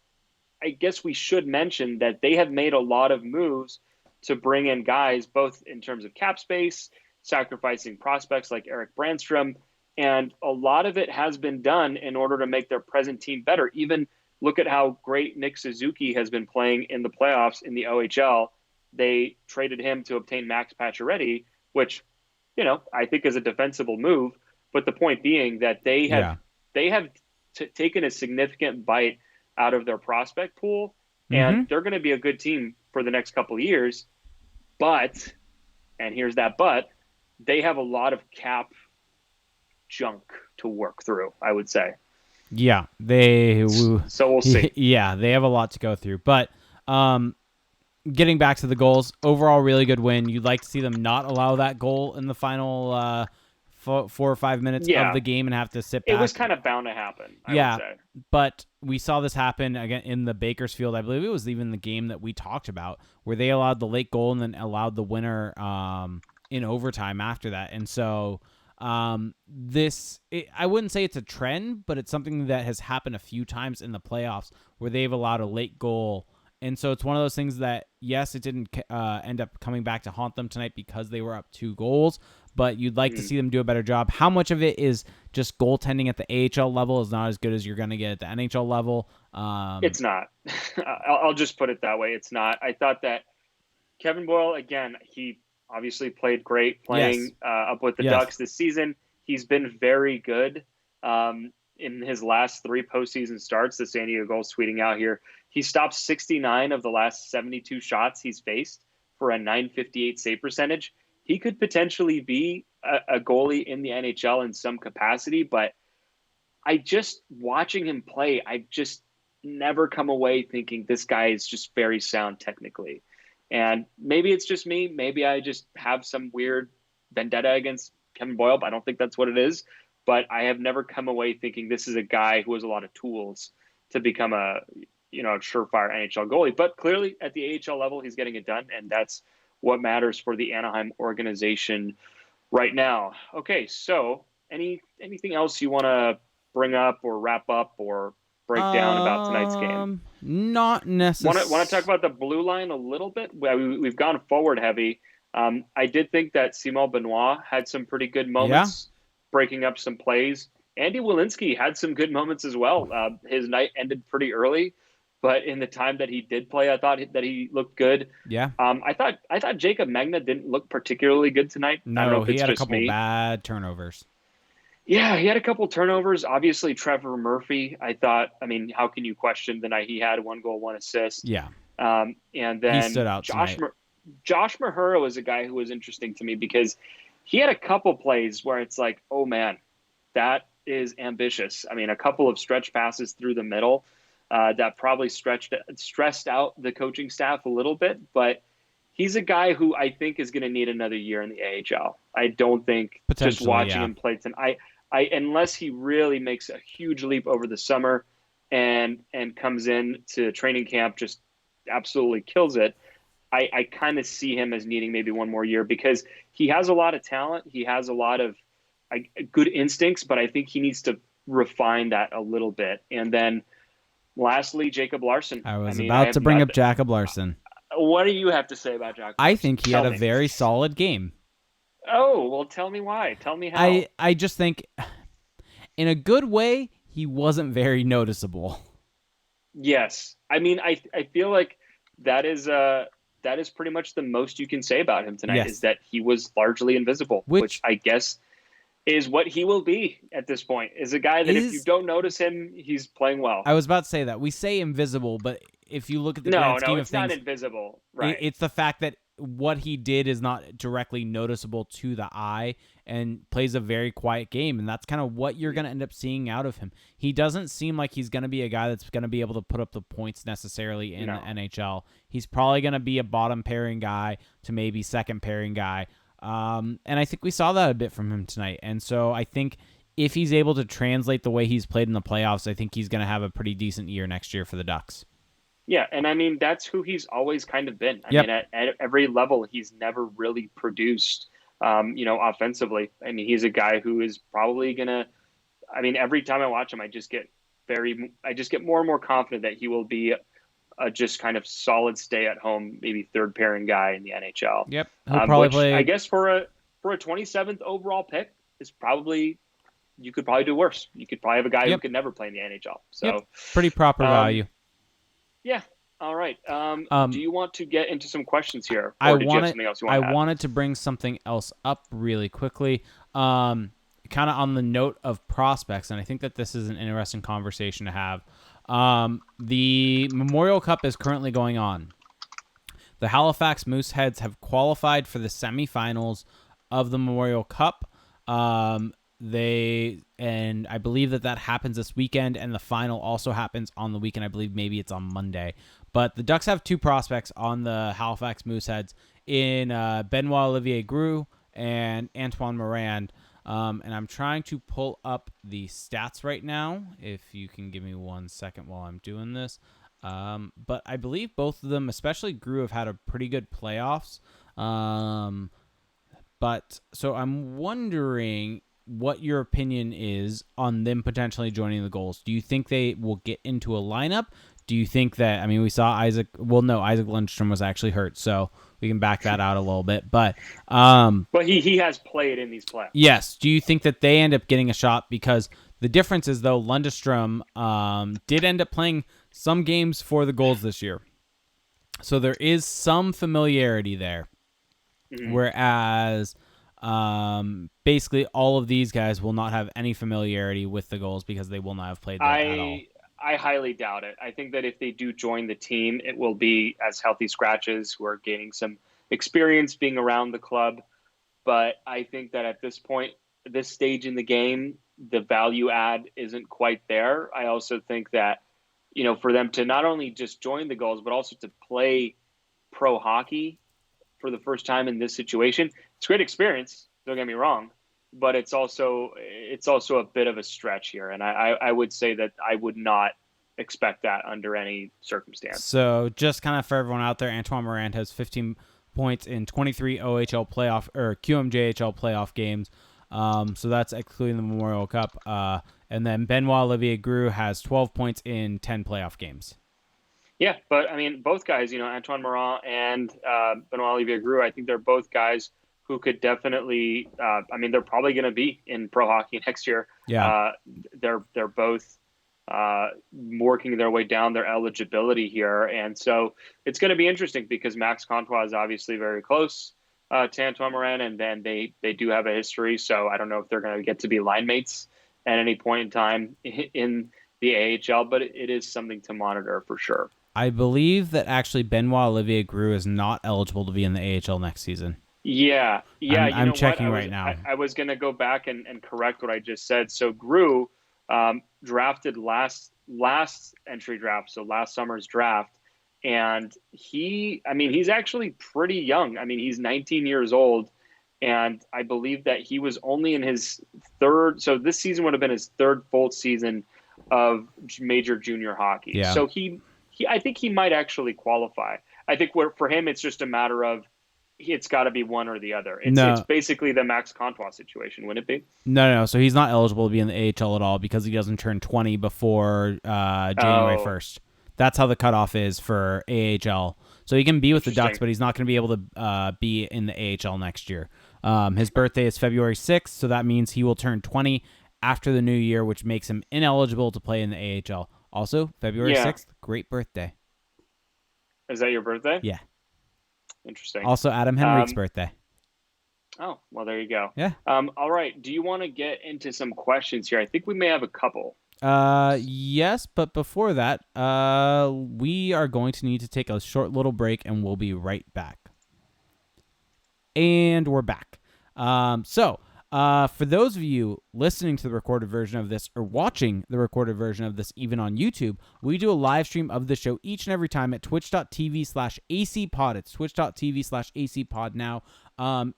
I guess we should mention that they have made a lot of moves to bring in guys, both in terms of cap space, sacrificing prospects like Eric Brandstrom. And a lot of it has been done in order to make their present team better. Even look at how great Nick Suzuki has been playing in the playoffs in the OHL. They traded him to obtain Max Pacioretty, which, I think is a defensible move. But the point being that they have taken a significant bite out of their prospect pool, and they're going to be a good team for the next couple of years. But, and here's that but, they have a lot of cap junk to work through, I would say. Yeah, so we'll see. Yeah, they have a lot to go through. But getting back to the goals, overall really good win. You'd like to see them not allow that goal in the final 4 or 5 minutes of the game and have to sit back. It was kind of bound to happen, I would say. But we saw this happen again in the Bakersfield. I believe it was even the game that we talked about where they allowed the late goal and then allowed the winner in overtime after that. And so I wouldn't say it's a trend, but it's something that has happened a few times in the playoffs where they've allowed a late goal. And so it's one of those things that, yes, it didn't end up coming back to haunt them tonight because they were up 2 goals, but you'd like to see them do a better job. How much of it is just goaltending at the AHL level is not as good as you're going to get at the NHL level? It's not. I'll just put it that way. It's not. I thought that Kevin Boyle, again, he obviously played great playing up with the Ducks this season. He's been very good in his last 3 postseason starts. The San Diego Gulls tweeting out here. He stopped 69 of the last 72 shots he's faced for a .958 save percentage. He could potentially be a goalie in the NHL in some capacity, but watching him play, I've just never come away thinking this guy is just very sound technically. And maybe it's just me. Maybe I just have some weird vendetta against Kevin Boyle, but I don't think that's what it is. But I have never come away thinking this is a guy who has a lot of tools to become a surefire NHL goalie. But clearly at the AHL level, he's getting it done, and that's what matters for the Anaheim organization right now. Okay, so anything else you want to bring up or wrap up or break down about tonight's game? Not necessarily. Want to talk about the blue line a little bit? We've gone forward heavy. I did think that Simon Benoit had some pretty good moments, breaking up some plays. Andy Welinski had some good moments as well. His night ended pretty early, but in the time that he did play, I thought that he looked good. Yeah. I thought Jacob Magna didn't look particularly good tonight. No, I don't know if he it's had a just couple me. bad turnovers. Yeah, he had a couple turnovers. Obviously, Trevor Murphy, I thought, how can you question the night he had 1 goal, 1 assist? Yeah. And then he stood out Josh Mahura was a guy who was interesting to me because he had a couple plays where it's like, oh man, that is ambitious. A couple of stretch passes through the middle that probably stressed out the coaching staff a little bit, but he's a guy who I think is going to need another year in the AHL. I don't think just watching him play tonight, unless he really makes a huge leap over the summer and comes in to training camp, just absolutely kills it. I kind of see him as needing maybe 1 more year because he has a lot of talent. He has a lot of good instincts, but I think he needs to refine that a little bit. And then lastly, Jacob Larsson. I was about to bring up Jacob Larsson. What do you have to say about Jacob? I think he had a very solid game. Oh, well, tell me why. Tell me how. I just think, in a good way, he wasn't very noticeable. Yes. I feel like that is pretty much the most you can say about him tonight, is that he was largely invisible, which I guess is what he will be at this point, is a guy that if you don't notice him, he's playing well. I was about to say that. We say invisible, but if you look at the grand scheme of things... No, it's not invisible. Right. It's the fact that what he did is not directly noticeable to the eye and plays a very quiet game, and that's kind of what you're going to end up seeing out of him. He doesn't seem like he's going to be a guy that's going to be able to put up the points necessarily in the NHL. He's probably going to be a bottom pairing guy to maybe second pairing guy. And I think we saw that a bit from him tonight. And so I think if he's able to translate the way he's played in the playoffs, I think he's going to have a pretty decent year next year for the Ducks. Yeah, and that's who he's always kind of been. At every level, he's never really produced, offensively. He's a guy who is probably going to, every time I watch him, I just get more and more confident that he will be a just kind of solid stay at home, maybe third pairing guy in the NHL. Yep. He'll probably play. I guess for for a 27th overall pick is probably, you could probably do worse. You could probably have a guy who could never play in the NHL. So pretty proper value. Yeah. All right. Do you want to get into some questions here, or did you have something else you want to add? I wanted to bring something else up really quickly. Kind of on the note of prospects, and I think that this is an interesting conversation to have. The Memorial Cup is currently going on. The Halifax Mooseheads have qualified for the semifinals of the Memorial Cup. And I believe that happens this weekend, and the final also happens on the weekend. I believe maybe it's on Monday. But the Ducks have two prospects on the Halifax Mooseheads in Benoit Olivier Groulx and Antoine Morand. And I'm trying to pull up the stats right now, if you can give me 1 second while I'm doing this. But I believe both of them, especially Groulx, have had a pretty good playoffs. But so I'm wondering what your opinion is on them potentially joining the Gulls. Do you think they will get into a lineup? Do you think that, I mean, we saw Isaac Lundstrom was actually hurt, so we can back that out a little bit. But he has played in these playoffs. Yes. Do you think that they end up getting a shot? Because the difference is, though, Lundstrom did end up playing some games for the Gulls this year. So there is some familiarity there. Mm-hmm. Whereas basically all of these guys will not have any familiarity with the Gulls because they will not have played there at all. I highly doubt it. I think that if they do join the team, it will be as healthy scratches who are gaining some experience being around the club. But I think that at this point, this stage in the game, the value add isn't quite there. I also think that, for them to not only just join the Gulls, but also to play pro hockey for the first time in this situation, it's great experience. Don't get me wrong. But it's also a bit of a stretch here, and I would say that I would not expect that under any circumstance. So just kind of for everyone out there, Antoine Morand has 15 points in 23 OHL playoff or QMJHL playoff games. So that's excluding the Memorial Cup. And then Benoit Olivier Groulx has 12 points in 10 playoff games. Yeah, but I mean, both guys, Antoine Morand and Benoit Olivier Groulx, I think they're both guys who could definitely, they're probably going to be in pro hockey next year. Yeah. They're both working their way down their eligibility here. And so it's going to be interesting because Max Comtois is obviously very close to Antoine Morand, and then they do have a history. So I don't know if they're going to get to be line mates at any point in time in the AHL, but it is something to monitor for sure. I believe that actually Benoit Olivier Groulx is not eligible to be in the AHL next season. Yeah. I'm checking right now. I was going to go back and correct what I just said. So Groulx drafted last entry draft, so last summer's draft, and he's actually pretty young. I mean, he's 19 years old, and I believe that he was only in his third. So this season would have been his third full season of major junior hockey. Yeah. So I think he might actually qualify. I think for him, it's just a matter of, it's got to be one or the other. It's basically the Max Comtois situation, wouldn't it be? No. So he's not eligible to be in the AHL at all because he doesn't turn 20 before January 1st. That's how the cutoff is for AHL. So he can be with the Ducks, but he's not going to be able to be in the AHL next year. His birthday is February 6th, so that means he will turn 20 after the new year, which makes him ineligible to play in the AHL. Also, February 6th, great birthday. Is that your birthday? Yeah. Interesting. Also, Adam Henrique's birthday. Oh, well, there you go. Yeah. All right. Do you want to get into some questions here? I think we may have a couple. Yes, but before that, we are going to need to take a short little break, and we'll be right back. And we're back. For those of you listening to the recorded version of this or watching the recorded version of this even on YouTube, we do a live stream of the show each and every time at twitch.tv/acpod. It's twitch.tv/acpod now.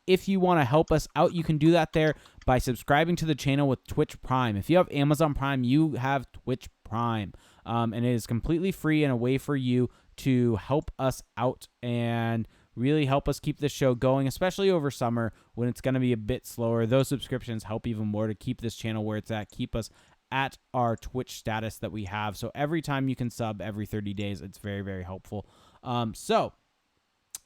If you want to help us out, you can do that there by subscribing to the channel with Twitch Prime. If you have Amazon Prime, you have Twitch Prime. And it is completely free and a way for you to help us out and really help us keep this show going, especially over summer when it's going to be a bit slower. Those subscriptions help even more to keep this channel where it's at, keep us at our Twitch status that we have. So every time you can sub every 30 days, it's very, very helpful.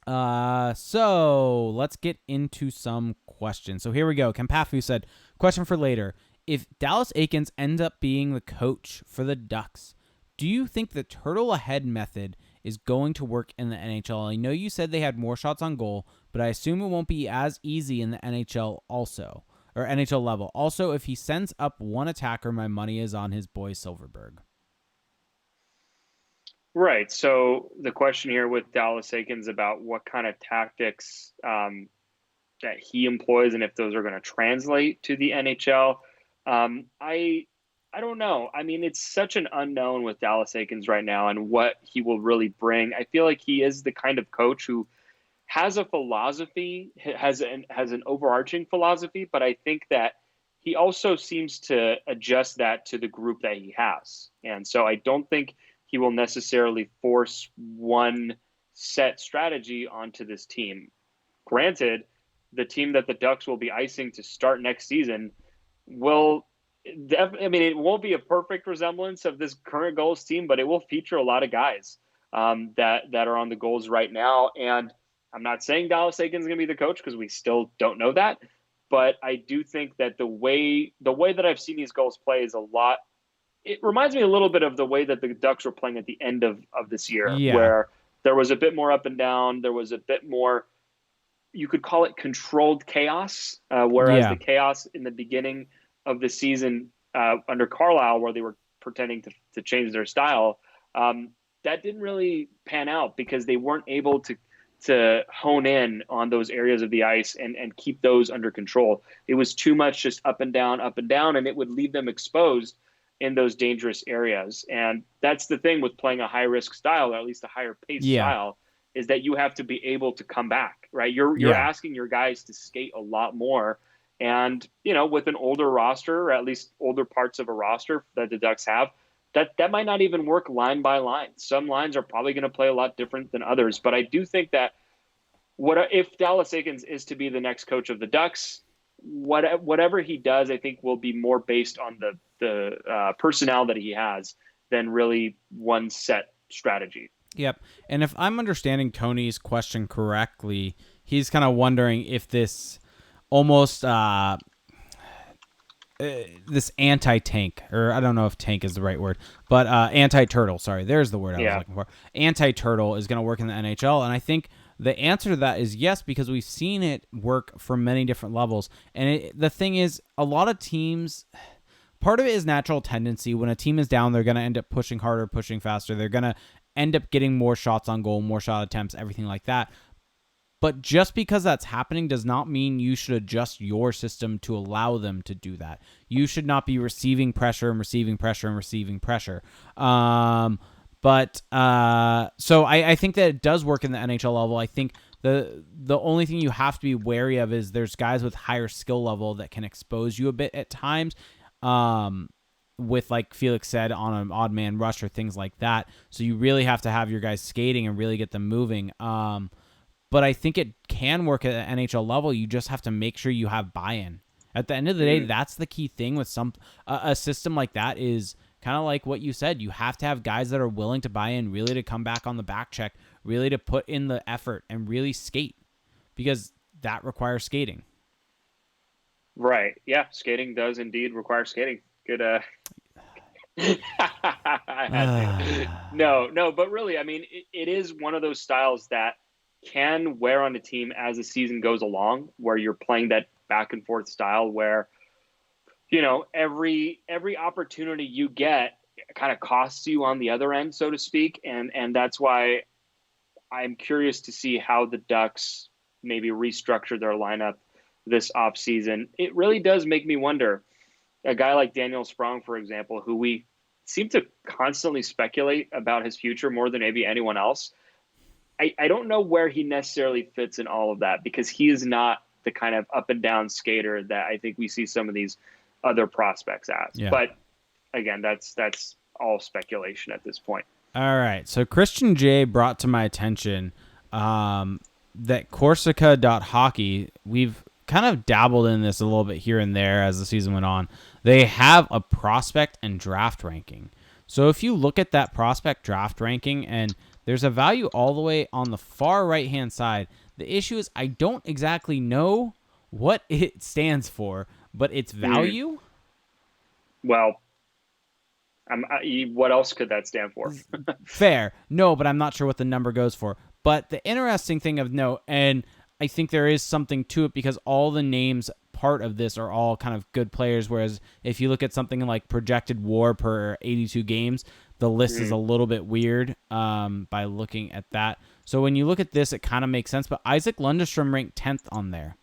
So let's get into some questions. So here we go. Kampafu said, question for later. If Dallas Eakins ends up being the coach for the Ducks, do you think the turtle ahead method is going to work in the NHL? I know you said they had more shots on goal, but I assume it won't be as easy in the NHL also, or NHL level. Also, if he sends up one attacker, my money is on his boy Silverberg. Right. So the question here with Dallas Eakins about what kind of tactics that he employs and if those are going to translate to the NHL. I don't know. I mean, it's such an unknown with Dallas Eakins right now and what he will really bring. I feel like he is the kind of coach who has a philosophy, has an overarching philosophy, but I think that he also seems to adjust that to the group that he has. And so I don't think he will necessarily force one set strategy onto this team. Granted, the team that the Ducks will be icing to start next season will it won't be a perfect resemblance of this current Gulls team, but it will feature a lot of guys that are on the Gulls right now. And I'm not saying Dallas Eakins is going to be the coach because we still don't know that, but I do think that the way that I've seen these Gulls play is a lot. It reminds me a little bit of the way that the Ducks were playing at the end of this year, where there was a bit more up and down. There was a bit more, you could call it controlled chaos, whereas the chaos in the beginning of the season under Carlisle, where they were pretending to change their style, that didn't really pan out because they weren't able to hone in on those areas of the ice and keep those under control. It was too much just up and down, and it would leave them exposed in those dangerous areas. And that's the thing with playing a high-risk style, or at least a higher-paced style, is that you have to be able to come back, right? You're asking your guys to skate a lot more. And, with an older roster, or at least older parts of a roster that the Ducks have, that might not even work line by line. Some lines are probably going to play a lot different than others. But I do think that if Dallas Eakins is to be the next coach of the Ducks, whatever he does, I think will be more based on the personnel that he has than really one set strategy. Yep. And if I'm understanding Tony's question correctly, he's kind of wondering if this almost this anti-tank, or I don't know if tank is the right word, but anti-turtle, sorry, there's the word I was looking for. Anti-turtle is going to work in the NHL, and I think the answer to that is yes, because we've seen it work for many different levels. And the thing is, a lot of teams, part of it is natural tendency. When a team is down, they're going to end up pushing harder, pushing faster. They're going to end up getting more shots on goal, more shot attempts, everything like that. But just because that's happening does not mean you should adjust your system to allow them to do that. You should not be receiving pressure and receiving pressure and receiving pressure. So I think that it does work in the NHL level. I think the only thing you have to be wary of is there's guys with higher skill level that can expose you a bit at times. With, like Felix said, on an odd man rush or things like that. So you really have to have your guys skating and really get them moving. But I think it can work at the NHL level. You just have to make sure you have buy-in. At the end of the day, that's the key thing with a system like that is kind of like what you said. You have to have guys that are willing to buy in, really to come back on the back check, really to put in the effort and really skate, because that requires skating. Right. Yeah, skating does indeed require skating. Good. No, but really, I mean, it is one of those styles that can wear on a team as the season goes along, where you're playing that back and forth style where, every opportunity you get kind of costs you on the other end, so to speak. And that's why I'm curious to see how the Ducks maybe restructure their lineup this offseason. It really does make me wonder. A guy like Daniel Sprong, for example, who we seem to constantly speculate about his future more than maybe anyone else. I don't know where he necessarily fits in all of that, because he is not the kind of up and down skater that I think we see some of these other prospects as. Yeah. But again, that's all speculation at this point. All right. So Christian J brought to my attention that Corsica.hockey, we've kind of dabbled in this a little bit here and there as the season went on. They have a prospect and draft ranking. So if you look at that prospect draft ranking, and There's a value all the way on the far right-hand side. The issue is I don't exactly know what it stands for, but its value. Well, what else could that stand for? Fair. No, but I'm not sure what the number goes for. But the interesting thing of note, and I think there is something to it because all the names part of this are all kind of good players, whereas if you look at something like projected WAR per 82 games, the list is a little bit weird by looking at that. So when you look at this, it kind of makes sense. But Isaac Lundestrom ranked 10th on there,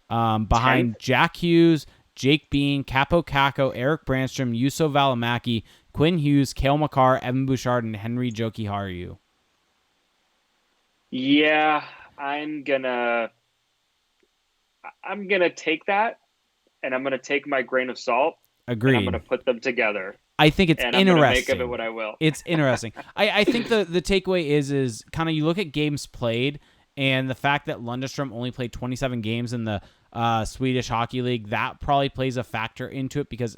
behind 10th? Jack Hughes, Jake Bean, Capo Caco, Eric Brandstrom, Juuso Välimäki, Quinn Hughes, Cale Makar, Evan Bouchard, and Henry Jokiharju. Yeah, I'm gonna take that, and I'm gonna take my grain of salt. Agreed. And I'm gonna put them together. I think it's interesting. I'm gonna make of it what I will. It's interesting. I think the takeaway is kind of you look at games played, and the fact that Lundestrom only played 27 games in the Swedish Hockey League, that probably plays a factor into it because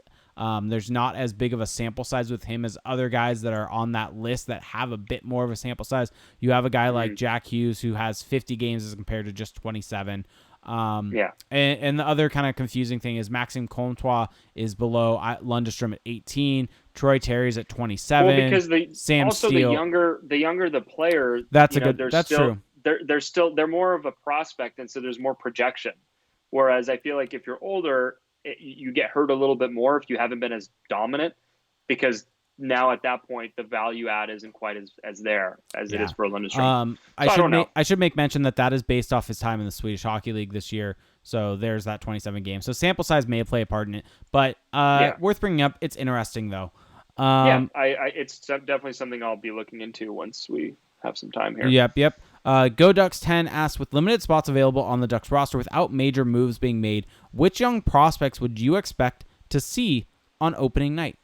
there's not as big of a sample size with him as other guys that are on that list that have a bit more of a sample size. You have a guy like Jack Hughes who has 50 games as compared to just 27. And the other kind of confusing thing is Maxime Comtois is below Lundestrom at 18. Troy Terry's at 27. Well, because Sam Steele, the younger the player, that's true. They're more of a prospect, and so there's more projection. Whereas I feel like if you're older, you get hurt a little bit more if you haven't been as dominant, because now at that point the value add isn't quite as there as it is for Lundestrom. I should make mention that is based off his time in the Swedish Hockey League this year. So there's that 27 games. So sample size may play a part in it, but worth bringing up. It's interesting though. It's definitely something I'll be looking into once we have some time here. Yep. Go Ducks 10 asks, with limited spots available on the Ducks roster without major moves being made, which young prospects would you expect to see on opening night?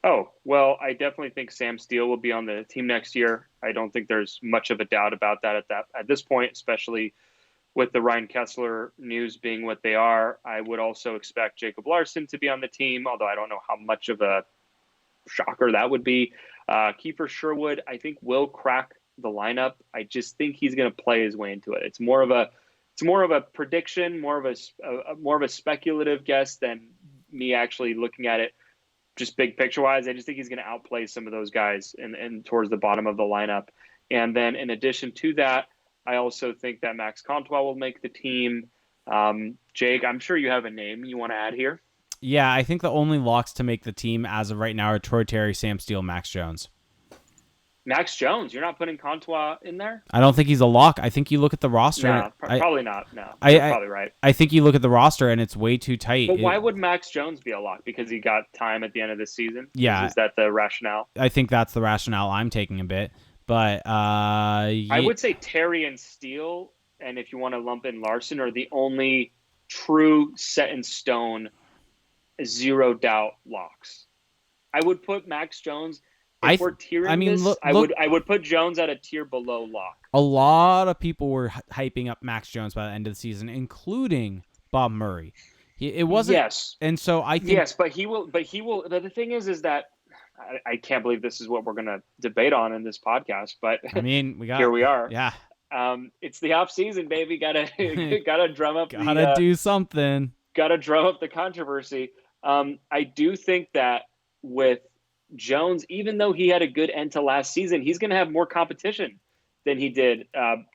Oh, well, I definitely think Sam Steele will be on the team next year. I don't think there's much of a doubt about that at this point, especially with the Ryan Kessler news being what they are. I would also expect Jacob Larsson to be on the team, although I don't know how much of a shocker that would be. Kiefer Sherwood, I think, will crack the lineup. I just think he's going to play his way into it. It's more of a prediction, more of a speculative guess than me actually looking at it just big picture wise. I just think he's going to outplay some of those guys and towards the bottom of the lineup. And then in addition to that, I also think that Max Comtois will make the team. Jake, I'm sure you have a name you want to add here. Yeah, I think the only locks to make the team as of right now are Troy Terry, Sam Steele, Max Jones. Max Jones, you're not putting Comtois in there? I don't think he's a lock. I think you look at the roster. No, probably not. No, you're probably right. I think you look at the roster and it's way too tight. But why would Max Jones be a lock? Because he got time at the end of the season? Yeah. Is that the rationale? I think that's the rationale I'm taking a bit. But I would say Terry and Steele, and if you want to lump in Larsson, are the only true set in stone, zero doubt locks. I would put Max Jones. If we're tiering this, I would put Jones at a tier below lock. A lot of people were hyping up Max Jones by the end of the season, including Bob Murray. It wasn't. Yes. And so I think. Yes, but he will. But the thing is that I can't believe this is what we're going to debate on in this podcast. But I mean, here we are. Yeah. It's the off season, baby. Gotta drum up. Gotta do something. Gotta drum up the controversy. I do think that with Jones, even though he had a good end to last season, he's going to have more competition than he did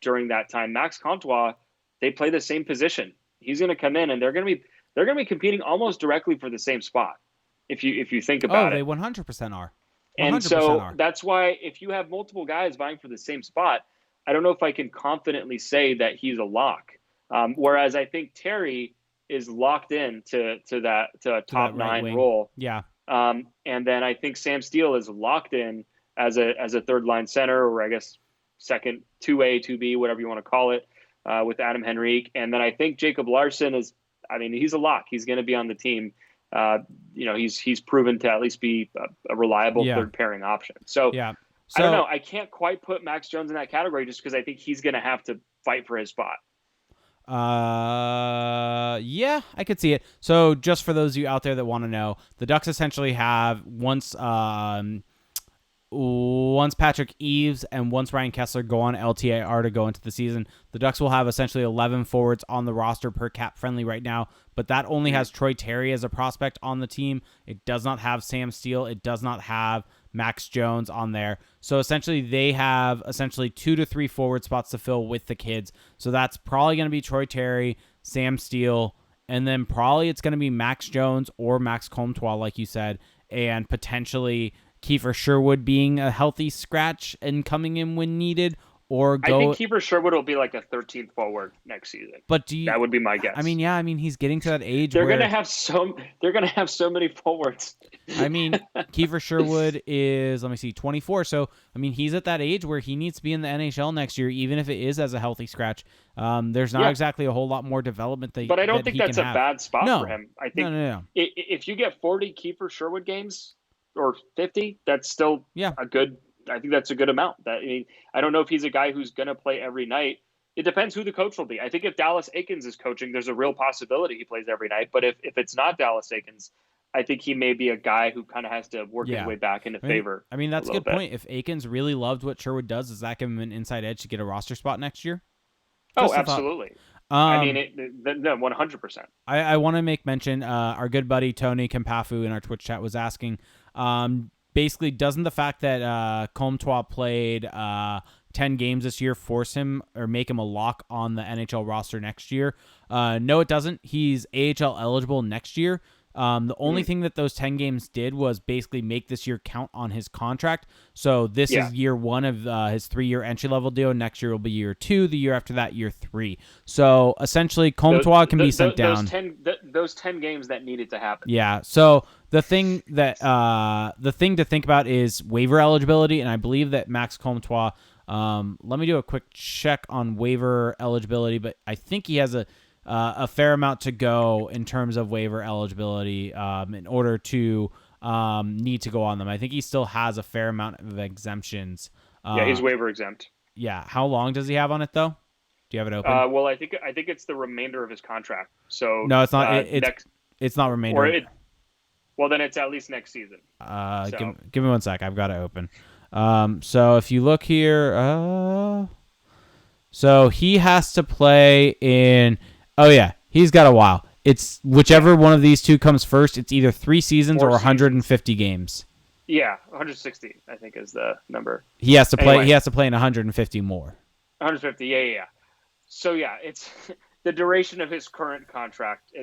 during that time. Max Comtois, they play the same position. He's going to come in, and they're going to be competing almost directly for the same spot. If you think about it, they 100% are. 100% and so that's why if you have multiple guys vying for the same spot, I don't know if I can confidently say that he's a lock. Whereas I think Terry is locked in to a top nine role. Yeah. And then I think Sam Steele is locked in as a third line center, or I guess second 2A, 2B, whatever you want to call it, with Adam Henrique. And then I think Jacob Larsson he's a lock. He's going to be on the team. He's proven to at least be a reliable third pairing option. So I don't know. I can't quite put Max Jones in that category just because I think he's going to have to fight for his spot. Yeah, I could see it. So just for those of you out there that want to know, the Ducks essentially have once once Patrick Eves and once Ryan Kessler go on LTIR to go into the season, the Ducks will have essentially 11 forwards on the roster per cap friendly right now, but that only has Troy Terry as a prospect on the team. It does not have Sam Steele. It does not have Max Jones on there. So essentially they have 2 to 3 forward spots to fill with the kids. So that's probably going to be Troy Terry, Sam Steele, and then probably it's going to be Max Jones or Max Comtois, like you said, and potentially Kiefer Sherwood being a healthy scratch and coming in when needed, or go. I think Kiefer Sherwood will be like a 13th forward next season. But that would be my guess. I mean, he's getting to that age. They're gonna have so many forwards. I mean, Kiefer Sherwood is 24. So I mean, he's at that age where he needs to be in the NHL next year, even if it is as a healthy scratch. There's not exactly a whole lot more development but I don't think that's a bad spot for him. I think no. If you get 40 Kiefer Sherwood games or 50, that's still a good. I think that's a good amount. I don't know if he's a guy who's going to play every night. It depends who the coach will be. I think if Dallas Eakins is coaching, there's a real possibility he plays every night. But if it's not Dallas Eakins, I think he may be a guy who kind of has to work his way back into favor. I mean, that's a good point. If Eakins really loved what Sherwood does that give him an inside edge to get a roster spot next year? Absolutely. I mean, 100%. I want to make mention, our good buddy Tony Kampafu in our Twitch chat was asking, basically, doesn't the fact that Comtois played 10 games this year force him or make him a lock on the NHL roster next year? No, it doesn't. He's AHL eligible next year. The only thing that those 10 games did was basically make this year count on his contract. So this is year 1 of his 3-year entry-level deal. Next year will be year 2. The year after that, year 3. So essentially, Comtois can be sent down. Those 10 games that needed to happen. Yeah. So the thing to think about is waiver eligibility, and I believe that Max Comtois. Let me do a quick check on waiver eligibility, but I think he has a fair amount to go in terms of waiver eligibility in order to need to go on them. I think he still has a fair amount of exemptions. He's waiver exempt. Yeah. How long does he have on it, though? Do you have it open? Well, I think it's the remainder of his contract. So no, it's not. It's not remainder. Well, then it's at least next season. Give me 1 sec. I've got it open. So if you look here, so he has to play in. Oh yeah, he's got a while. It's whichever one of these two comes first. It's either 3 seasons or 150 games. Yeah, 160 I think is the number. He has to play. Anyway, he has to play in 150 more. 150. Yeah. So it's the duration of his current contract.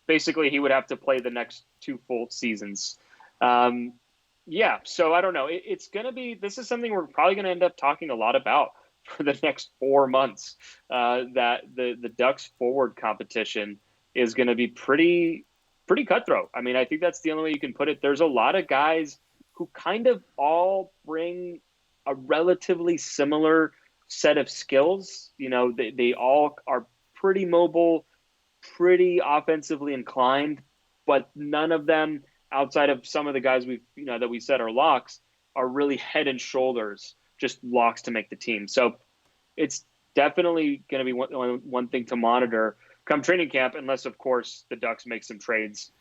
Basically, he would have to play the next 2 full seasons. So I don't know. It's going to be. This is something we're probably going to end up talking a lot about for the next 4 months, that the Ducks forward competition is going to be pretty cutthroat. I mean, I think that's the only way you can put it. There's a lot of guys who kind of all bring a relatively similar set of skills. They all are pretty mobile, pretty offensively inclined, but none of them, outside of some of the guys that we said are locks, are really head and shoulders just locks to make the team. So it's definitely going to be one thing to monitor come training camp, unless, of course, the Ducks make some trades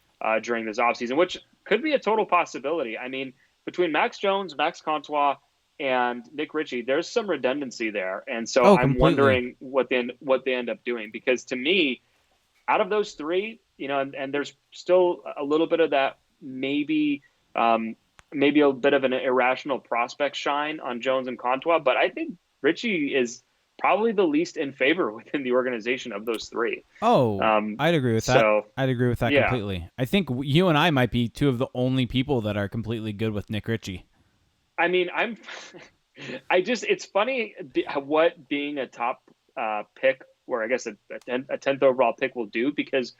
during this offseason, which could be a total possibility. I mean, between Max Jones, Max Comtois, and Nick Ritchie, there's some redundancy there. And so I'm wondering what they end up doing, because to me, out of those 3, and there's still a little bit of that maybe a bit of an irrational prospect shine on Jones and Comtois, but I think Ritchie is probably the least in favor within the organization of those 3. I'd agree with that. I'd agree with that completely. I think you and I might be 2 of the only people that are completely good with Nick Ritchie. I mean, it's funny what being a top pick, or I guess a 10th overall pick, will do, because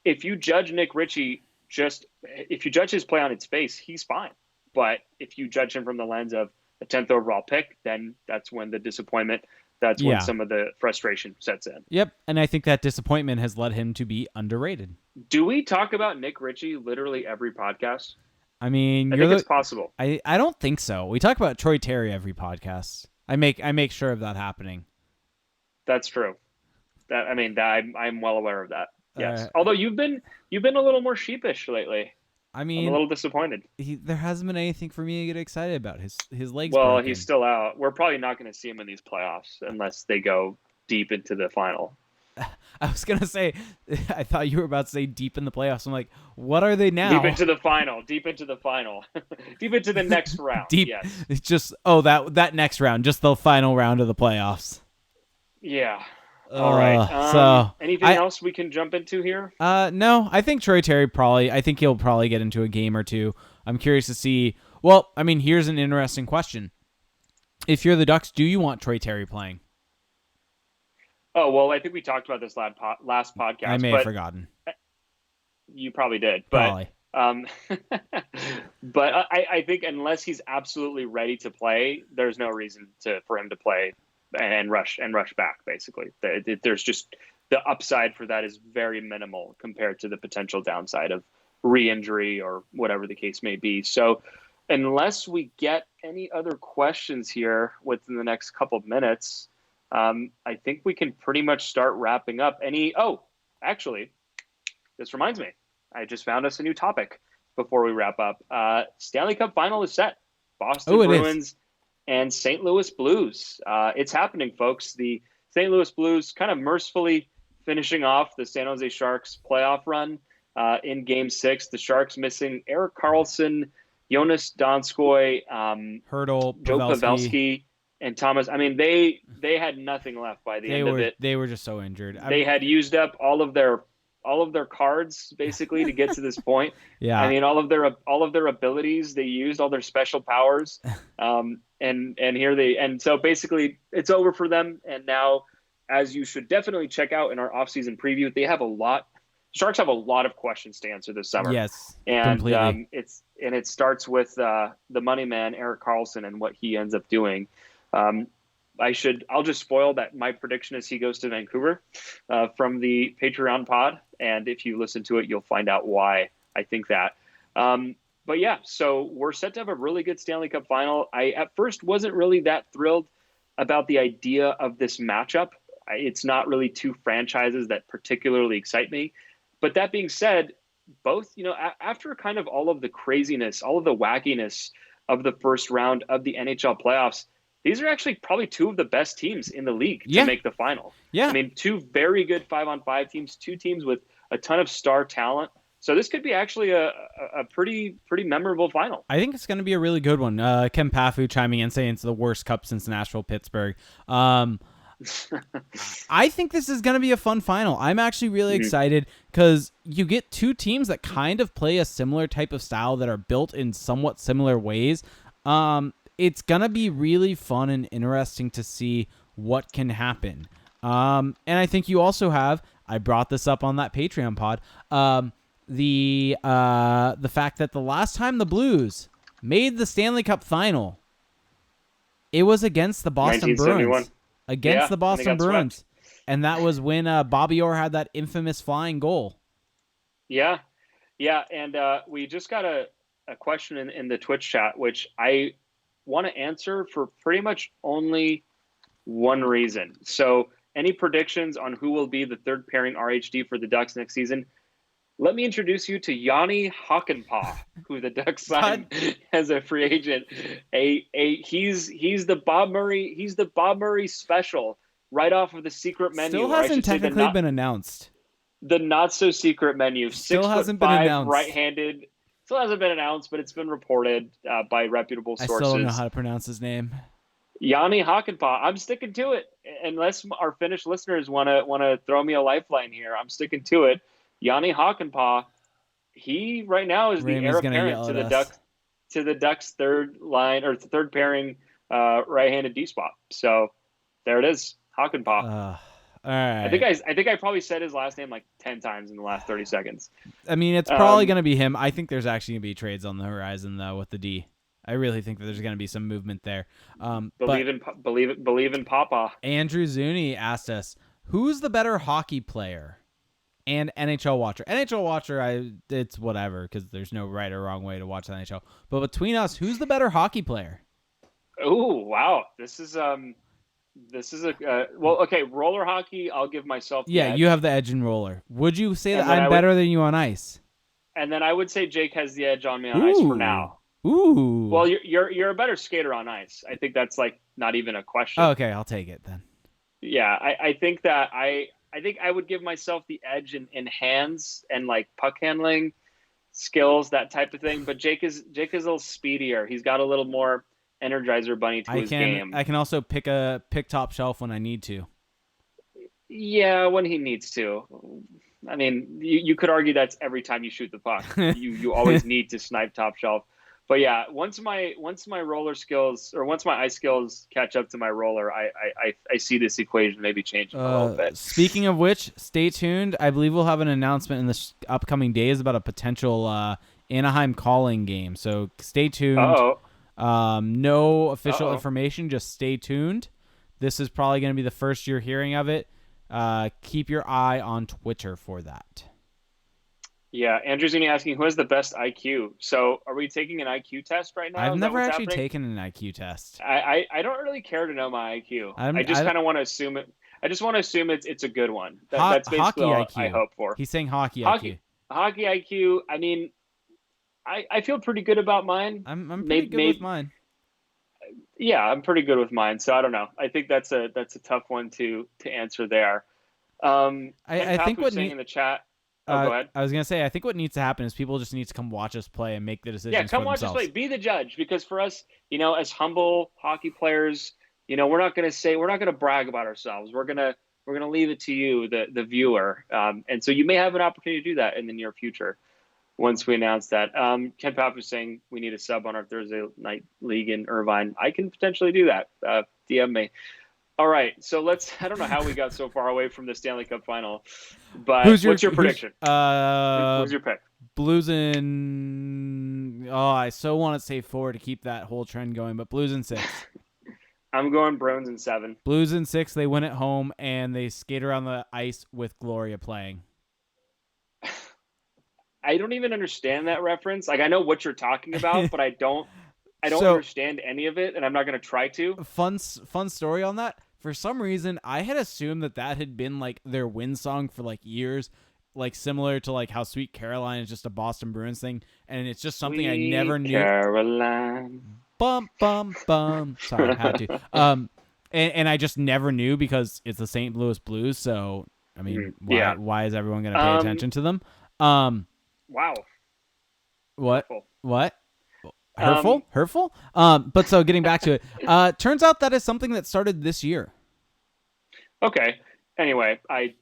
if you judge Nick Ritchie, if you judge his play on its face, he's fine. But if you judge him from the lens of a 10th overall pick, then that's when the disappointment, that's when some of the frustration sets in. Yep, and I think that disappointment has led him to be underrated. Do we talk about Nick Ritchie literally every podcast? I mean, I think it's possible. I don't think so. We talk about Troy Terry every podcast. I make sure of that happening. That's true. I'm well aware of that. Yes. Although you've been a little more sheepish lately. I mean, I'm a little disappointed. There hasn't been anything for me to get excited about. His legs. Well, broken. He's still out. We're probably not going to see him in these playoffs unless they go deep into the final. I was gonna say, I thought you were about to say deep in the playoffs. I'm like, what are they now? Deep into the final. Deep into the final. Deep into the next round. Deep. Yes. It's just that next round, just the final round of the playoffs. Yeah. All right. So anything else we can jump into here? No. I think Troy Terry he'll probably get into a game or two. I'm curious to see. Well, I mean, here's an interesting question. If you're the Ducks, do you want Troy Terry playing? Oh, well, I think we talked about this last podcast. I may have forgotten. You probably did. Probably. But I think unless he's absolutely ready to play, there's no reason for him to play and rush back, basically. There's just the upside for that is very minimal compared to the potential downside of re-injury or whatever the case may be. So unless we get any other questions here within the next couple of minutes, I think we can pretty much start wrapping up. Actually, this reminds me. I just found us a new topic before we wrap up. Stanley Cup Final is set. Boston Bruins and St. Louis Blues. It's happening, folks. The St. Louis Blues kind of mercifully finishing off the San Jose Sharks playoff run in Game 6. The Sharks missing Erik Karlsson, Jonas Donskoy, Hurdle, Joe Pavelski, and Thomas. I mean, they had nothing left by the end of it. They were just so injured. They had used up all of their cards basically to get to this point. Yeah. I mean, all of their abilities they used, all their special powers, and so basically it's over for them. And now, as you should definitely check out in our offseason preview, they have Sharks have a lot of questions to answer this summer. Yes, and completely. It starts with the money man Erik Karlsson and what he ends up doing. I'll just spoil that my prediction is he goes to Vancouver from the Patreon pod. And if you listen to it, you'll find out why I think that. But yeah, so we're set to have a really good Stanley Cup final. I at first wasn't really that thrilled about the idea of this matchup. It's not really two franchises that particularly excite me. But that being said, both, after kind of all of the craziness, all of the wackiness of the first round of the NHL playoffs, these are actually probably two of the best teams in the league to make the final. Yeah. I mean, two very good 5-on-5 teams, two teams with a ton of star talent. So this could be actually a pretty memorable final. I think it's going to be a really good one. Ken Pafu chiming in saying it's the worst cup since Nashville-Pittsburgh. I think this is going to be a fun final. I'm actually really excited because you get two teams that kind of play a similar type of style that are built in somewhat similar ways. It's going to be really fun and interesting to see what can happen. And I think you also have, I brought this up on that Patreon pod, the fact that the last time the Blues made the Stanley Cup final, it was against the Boston Bruins. Against the Boston Bruins. Swept. And that was when Bobby Orr had that infamous flying goal. Yeah. And we just got a question in the Twitch chat, which I want to answer for pretty much only one reason. So any predictions on who will be the third pairing RHD for the Ducks next season? Let me introduce you to Yanni Hakanpää, who the Ducks signed as a free agent. He's the Bob Murray special right off of the secret menu. Still hasn't technically been announced. The not so secret menu. Still hasn't been announced. Right-handed. Still hasn't been announced, but it's been reported by reputable sources. I still don't know how to pronounce his name. Yanni Hakanpää. I'm sticking to it. Unless our Finnish listeners want to throw me a lifeline here, I'm sticking to it. Yanni Hakanpää, he right now is the heir apparent to the Ducks third line or third pairing right-handed D spot. So there it is, Hakanpää. All right. I think I probably said his last name like 10 times in the last 30 seconds. I mean, it's probably going to be him. I think there's actually going to be trades on the horizon though with the D. I really think that there's going to be some movement there. Believe in Papa. Andrew Zuni asked us, who's the better hockey player? And NHL watcher. NHL watcher, it's whatever because there's no right or wrong way to watch the NHL. But between us, who's the better hockey player? Oh, wow. This is okay. Roller hockey, I'll give myself. Yeah, you have the edge in roller. Would you say that I'm better than you on ice? And then I would say Jake has the edge on me on ice for now. Ooh. Well, you're a better skater on ice. I think that's like not even a question. Oh, okay, I'll take it then. Yeah, I think that I think I would give myself the edge in hands and like puck handling skills, that type of thing. But Jake is a little speedier. He's got a little more Energizer Bunny to his game. I can also pick top shelf when I need to. Yeah, when he needs to. I mean, you could argue that's every time you shoot the puck. You always need to snipe top shelf. But yeah, once my roller skills or once my ice skills catch up to my roller, I see this equation maybe changing a little bit. Speaking of which, stay tuned. I believe we'll have an announcement in the upcoming days about a potential Anaheim calling game. So stay tuned. No official information, just stay tuned. This is probably going to be the first you're hearing of it. Keep your eye on Twitter for that. Yeah, Andrew's going to be asking who has the best IQ. So are we taking an IQ test right now? I've never actually taken an IQ test. I don't really care to know my IQ. I just kind of want to assume it. I just want to assume it's a good one. That's basically all IQ. I hope for. He's saying hockey IQ. Hockey IQ, I mean, I feel pretty good about mine. I'm pretty good with mine. Yeah, I'm pretty good with mine. So I don't know. I think that's a tough one to answer there. I think what saying in the chat. Go ahead. I was gonna say I think what needs to happen is people just need to come watch us play and make the decisions. Yeah, come watch us play. Be the judge, because for us, as humble hockey players, we're not gonna brag about ourselves. We're gonna leave it to you, the viewer. And so you may have an opportunity to do that in the near future once we announce that. Ken Papp was saying we need a sub on our Thursday night league in Irvine. I can potentially do that. DM me. All right, so I don't know how we got so far away from the Stanley Cup Final, but what's your prediction? Who's your pick? Blues in... Oh, I so want to say 4 to keep that whole trend going, but Blues in 6. I'm going Bruins in 7. Blues in 6, they win at home, and they skate around the ice with Gloria playing. I don't even understand that reference. Like, I know what you're talking about, but I don't understand any of it, and I'm not going to try to. Fun story on that. For some reason, I had assumed that had been like their win song for like years, like similar to like how Sweet Caroline is just a Boston Bruins thing, and it's just something I never knew. Caroline. Bum bum bum. Sorry, I had to. And I just never knew because it's the St. Louis Blues. So I mean, why is everyone going to pay attention to them? Wow. What? Hurtful. What? Hurtful? But so getting back to it, turns out that is something that started this year. Okay. Anyway, this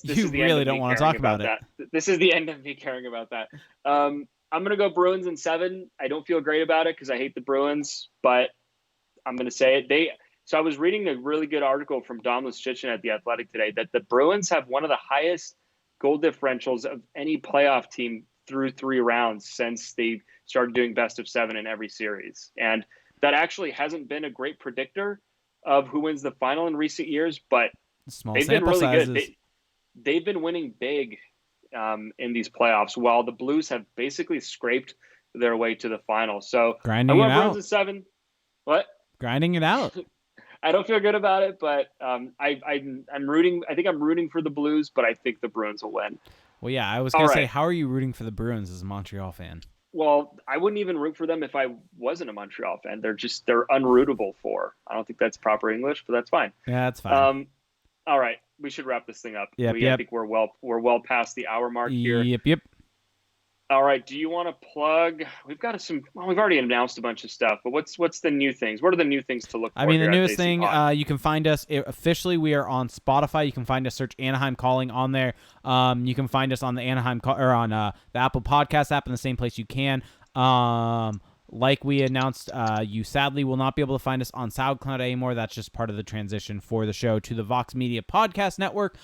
you is the really end of don't me want to talk about that. This is the end of me caring about that. I'm gonna go Bruins in 7. I don't feel great about it because I hate the Bruins, but I'm gonna say it. So I was reading a really good article from Dom Luszczyszyn at The Athletic today that the Bruins have one of the highest goal differentials of any playoff team through 3 rounds since they started doing best of 7 in every series. And that actually hasn't been a great predictor of who wins the final in recent years, but they've been really good. They've been winning big in these playoffs, while the Blues have basically scraped their way to the final. So grinding it out. Bruins in 7. What? Grinding it out. I don't feel good about it, but I'm rooting. I think I'm rooting for the Blues, but I think the Bruins will win. Well, yeah, I was going to say, how are you rooting for the Bruins as a Montreal fan? Well, I wouldn't even root for them if I wasn't a Montreal fan. They're unrootable for. I don't think that's proper English, but that's fine. Yeah, that's fine. All right, we should wrap this thing up. Yep. I think we're well past the hour mark here. Yep. All right. Do you want to plug? We've already announced a bunch of stuff, but what's the new things? What are the new things to look for? I mean, the newest thing, you can find us officially. We are on Spotify. You can find us, search Anaheim Calling on there. You can find us on the on the Apple Podcast app in the same place you can. Like we announced, you sadly will not be able to find us on SoundCloud anymore. That's just part of the transition for the show to the Vox Media Podcast Network.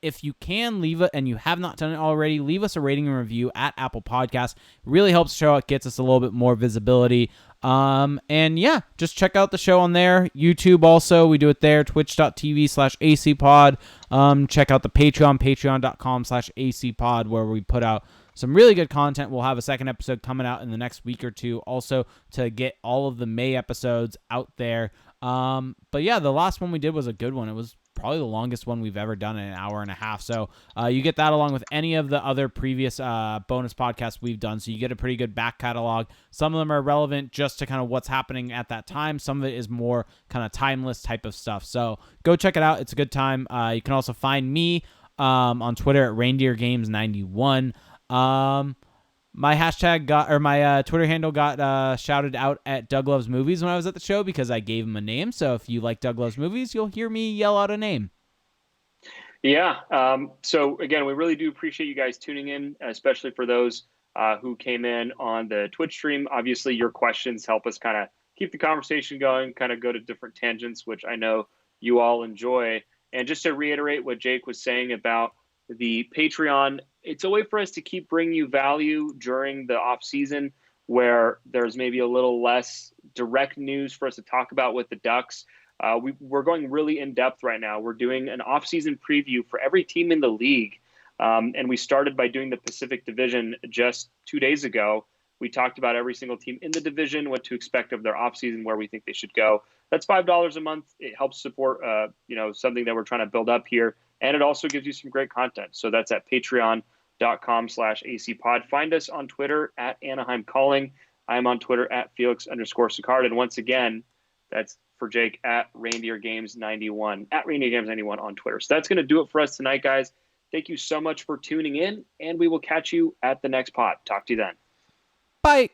If you can leave it, and you have not done it already, leave us a rating and review at Apple Podcasts. It really helps the show. It gets us a little bit more visibility. And yeah, just check out the show on there. YouTube also, we do it there, twitch.tv/acpod. Check out the Patreon, patreon.com/acpod, where we put out some really good content. We'll have a second episode coming out in the next week or two also to get all of the May episodes out there. But yeah, the last one we did was a good one. It was probably the longest one we've ever done in an hour and a half. So you get that along with any of the other previous bonus podcasts we've done. So you get a pretty good back catalog. Some of them are relevant just to kind of what's happening at that time. Some of it is more kind of timeless type of stuff. So go check it out. It's a good time. You can also find me on Twitter at reindeergames91. My Twitter handle got shouted out at Doug Loves Movies when I was at the show because I gave him a name. So if you like Doug Loves Movies, you'll hear me yell out a name. Yeah. So again, we really do appreciate you guys tuning in, especially for those who came in on the Twitch stream. Obviously, your questions help us kind of keep the conversation going, kind of go to different tangents, which I know you all enjoy. And just to reiterate what Jake was saying about the Patreon, it's a way for us to keep bringing you value during the off season where there's maybe a little less direct news for us to talk about with the Ducks. We're going really in depth right now. We're doing an off season preview for every team in the league. And we started by doing the Pacific Division just 2 days ago. We talked about every single team in the division, what to expect of their off season, where we think they should go. That's $5 a month. It helps support, something that we're trying to build up here. And it also gives you some great content. So that's at patreon.com/ACPod. Find us on Twitter at Anaheim Calling. I'm on Twitter at Felix_Sicard. And once again, that's for Jake at Reindeer Games 91, at Reindeer Games 91 on Twitter. So that's going to do it for us tonight, guys. Thank you so much for tuning in, and we will catch you at the next pod. Talk to you then. Bye.